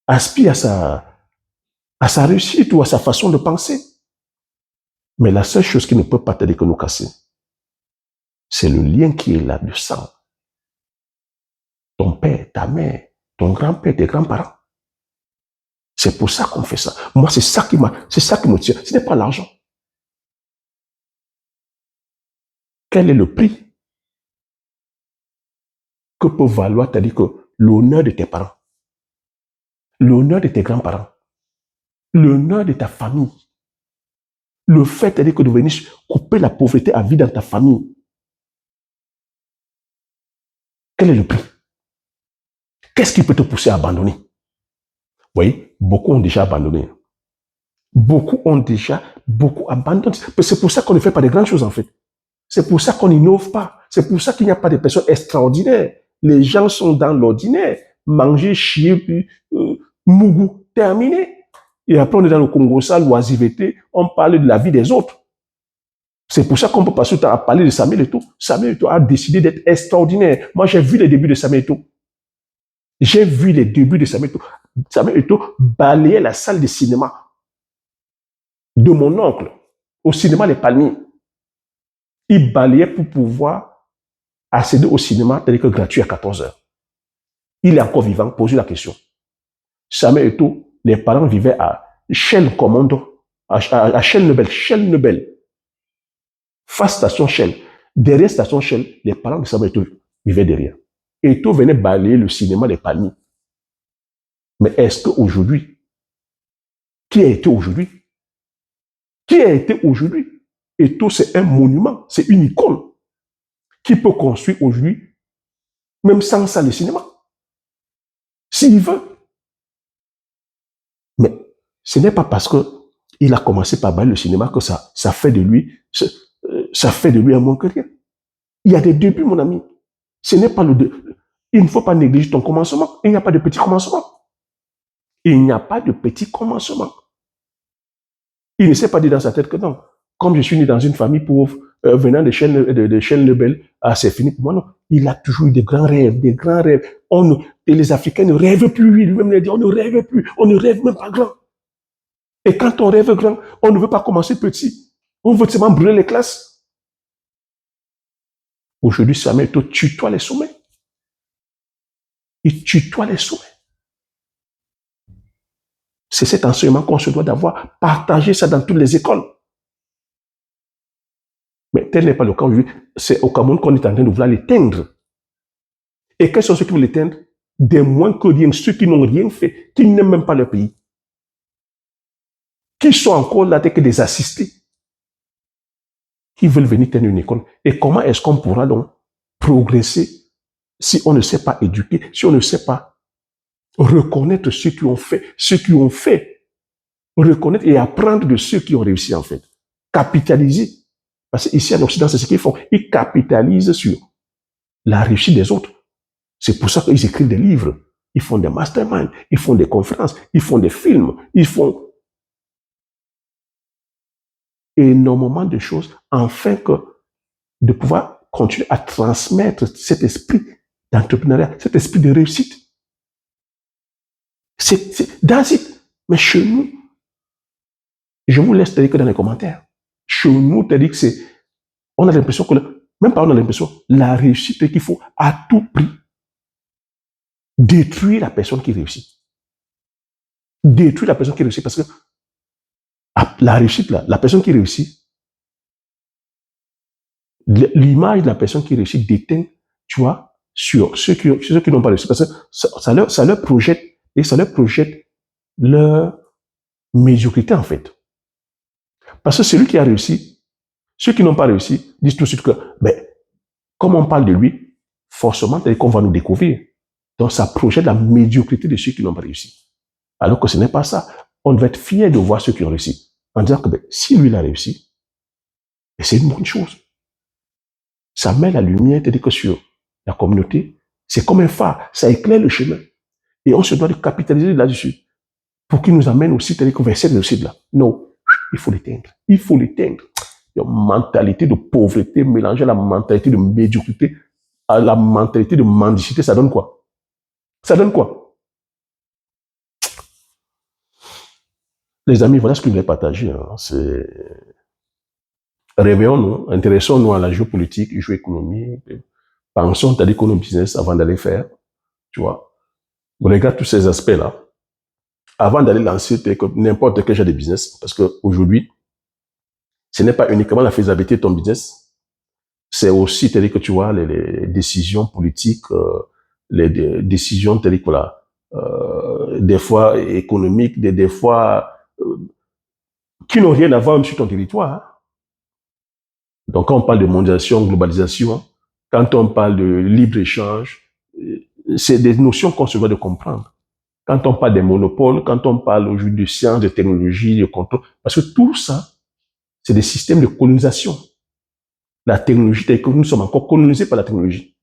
à sa réussite ou à sa façon de penser. Mais la seule chose qui ne peut pas t'aider que nous casser, c'est le lien qui est là du sang. Ton père, ta mère, ton grand-père, tes grands-parents. C'est pour ça qu'on fait ça. Moi, c'est ça qui me tient. Ce n'est pas l'argent. Quel est le prix que peut valoir, c'est-à-dire que l'honneur de tes parents, l'honneur de tes grands-parents, l'honneur de ta famille, le fait, c'est-à-dire que de venir couper la pauvreté à vie dans ta famille. Quel est le prix? Qu'est-ce qui peut te pousser à abandonner? Vous voyez, beaucoup ont déjà abandonné. Beaucoup abandonné. C'est pour ça qu'on ne fait pas de grandes choses, en fait. C'est pour ça qu'on n'innove pas. C'est pour ça qu'il n'y a pas de personnes extraordinaires. Les gens sont dans l'ordinaire. Manger, chier, puis mougou, terminé. Et après, on est dans le Congo, ça, l'oisiveté, on parle de la vie des autres. C'est pour ça qu'on peut passer le temps à parler de Samuel Eto'o. Samuel Eto'o a décidé d'être extraordinaire. Moi, j'ai vu les débuts de Samuel Eto'o. J'ai vu les débuts de Samuel Eto'o. Samuel Eto'o balayait la salle de cinéma de mon oncle au cinéma Les Palmiers. Il balayait pour pouvoir accéder au cinéma tel que gratuit à 14h. Il est encore vivant, posez la question. Samuel Eto'o, les parents vivaient à Shell Commando, à Shell Nebel. Face station Shell. Derrière station Shell, les parents de Samuel Eto'o vivaient derrière. Eto'o venait balayer le cinéma Les Palmiers. Mais est-ce qu'aujourd'hui, qui a été aujourd'hui? Qui a été aujourd'hui? Eto'o, c'est un monument, c'est une icône. qui peut construire aujourd'hui, même sans ça, le cinéma. S'il veut. Mais ce n'est pas parce qu'il a commencé par bâiller le cinéma que ça fait de lui, ça fait de lui un bon carrière. Il y a des débuts, mon ami. Ce n'est pas il ne faut pas négliger ton commencement. Il n'y a pas de petit commencement. Il n'y a pas de petit commencement. Il ne s'est pas dit dans sa tête que non. Comme je suis né dans une famille pauvre, venant de chaînes Lebel, c'est fini pour moi. Non. Il a toujours eu des grands rêves, des grands rêves. Et les Africains ne rêvent plus. Lui-même l'a dit, on ne rêve plus. On ne rêve même pas grand. Et quand on rêve grand, on ne veut pas commencer petit. On veut seulement brûler les classes. Aujourd'hui, Samuel Eto'o tutoie les sommets. Il tutoie les sommets. C'est cet enseignement qu'on se doit d'avoir. Partager ça dans toutes les écoles. Mais tel n'est pas le cas aujourd'hui. C'est au Cameroun qu'on est en train de vouloir l'éteindre. Et quels sont ceux qui veulent l'éteindre? Des moins que rien, ceux qui n'ont rien fait, qui n'aiment même pas leur pays, qui sont encore là que des assistés, qui veulent venir tenir une école. Et comment est-ce qu'on pourra donc progresser si on ne sait pas éduquer, si on ne sait pas reconnaître ceux qui ont fait, reconnaître et apprendre de ceux qui ont réussi en fait, capitaliser. Parce qu'ici en Occident, c'est ce qu'ils font. Ils capitalisent sur la réussite des autres. C'est pour ça qu'ils écrivent des livres, ils font des masterminds, ils font des conférences, ils font des films, ils font énormément de choses afin de pouvoir continuer à transmettre cet esprit d'entrepreneuriat, cet esprit de réussite. C'est dans it. Mais chez nous, je vous laisse te dire que dans les commentaires, chez nous, te dire que on a l'impression que, même pas on a l'impression, la réussite qu'il faut à tout prix détruire la personne qui réussit. Détruire la personne qui réussit parce que la réussite, là, la personne qui réussit, l'image de la personne qui réussit déteint, tu vois, sur ceux qui n'ont pas réussi. Parce que ça leur projette leur médiocrité, en fait. Parce que celui qui a réussi, ceux qui n'ont pas réussi, disent tout de suite que, comme on parle de lui, forcément, c'est qu'on va nous découvrir. Donc, ça projette la médiocrité de ceux qui n'ont pas réussi. Alors que ce n'est pas ça. On doit être fier de voir ceux qui ont réussi. En disant que, si lui, il a réussi, c'est une bonne chose. Ça met la lumière, c'est-à-dire que sur la communauté, c'est comme un phare, ça éclaire le chemin. Et on se doit de capitaliser là-dessus pour qu'il nous amène aussi, c'est-à-dire vers cette réussite-là. Non, il faut l'éteindre. Il faut l'éteindre. Il y a une mentalité de pauvreté mélangée à la mentalité de médiocrité, à la mentalité de mendicité, ça donne quoi? Ça donne quoi? Les amis, voilà ce que je voulais partager. Hein. C'est... Réveillons-nous, intéressons-nous à la géopolitique, géoéconomie, pensons à l'économie business avant d'aller faire, tu vois. On regarde tous ces aspects-là avant d'aller lancer n'importe quel genre de business, parce qu'aujourd'hui, ce n'est pas uniquement la faisabilité de ton business, c'est aussi, telles que tu vois, les décisions politiques, les décisions telles que là, des fois économiques, des fois qui n'ont rien à voir sur ton territoire. Hein. Donc, quand on parle de mondialisation, globalisation, quand on parle de libre-échange, c'est des notions qu'on se doit de comprendre. Quand on parle des monopoles, quand on parle aujourd'hui de sciences, de technologie, de contrôle, parce que tout ça, c'est des systèmes de colonisation. La technologie, telle que nous sommes encore colonisés par la technologie.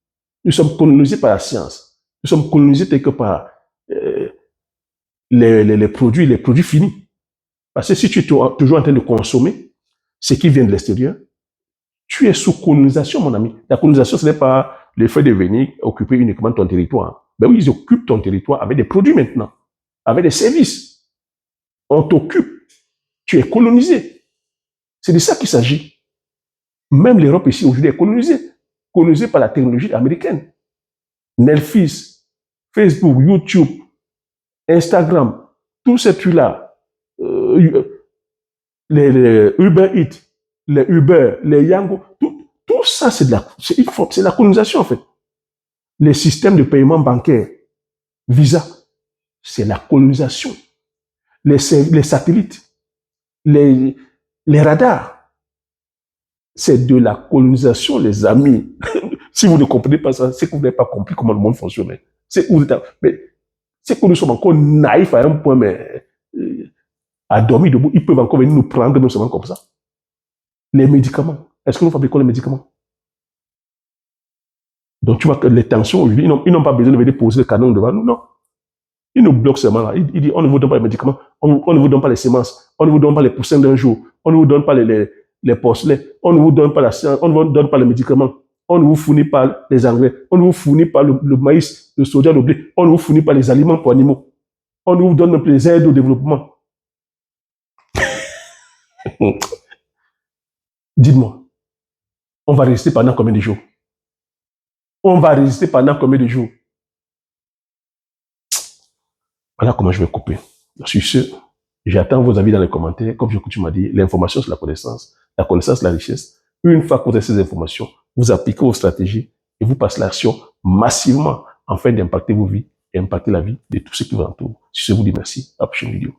Nous sommes colonisés par la science. Nous sommes colonisés tels que par les produits finis. Parce que si tu es toujours en train de consommer ce qui vient de l'extérieur, tu es sous colonisation, mon ami. La colonisation, ce n'est pas le fait de venir occuper uniquement ton territoire. Ben oui, ils occupent ton territoire avec des produits maintenant, avec des services. On t'occupe. Tu es colonisé. C'est de ça qu'il s'agit. Même l'Europe ici, aujourd'hui, est colonisée. Colonisée par la technologie américaine. Netflix, Facebook, YouTube, Instagram, tous ces trucs-là, les Uber Eats, les Uber, les Yango, tout ça, c'est la colonisation, en fait. Les systèmes de paiement bancaire, Visa, c'est la colonisation. Les satellites, les radars, C'est de la colonisation, les amis. Si vous ne comprenez pas ça, c'est que vous n'avez pas compris comment le monde fonctionne. C'est que nous sommes encore naïfs à un point, mais à dormir debout, ils peuvent encore venir nous prendre non seulement comme ça. Les médicaments. Est-ce que nous fabriquons les médicaments? Donc tu vois que les tensions aujourd'hui, ils n'ont pas besoin de venir poser le canon devant nous, non. Ils nous bloquent seulement là. Ils disent on ne vous donne pas les médicaments, on ne vous donne pas les semences, on ne vous donne pas les poussins d'un jour, on ne vous donne pas les porcelets, on ne vous donne pas la science, on ne vous donne pas les médicaments, on ne vous fournit pas les engrais, on ne vous fournit pas le maïs, le soja, le blé, on ne vous fournit pas les aliments pour animaux, on ne vous donne même les aides au développement. Dites-moi, on va résister pendant combien de jours? On va résister pendant combien de jours? Voilà comment je vais couper. Sur ce, j'attends vos avis dans les commentaires. Comme tu m'as dit, l'information c'est la connaissance c'est la richesse. Une fois que vous avez ces informations, vous appliquez vos stratégies et vous passez l'action massivement afin d'impacter vos vies et impacter la vie de tous ceux qui vous entourent. Si je vous dis merci, à la prochaine vidéo.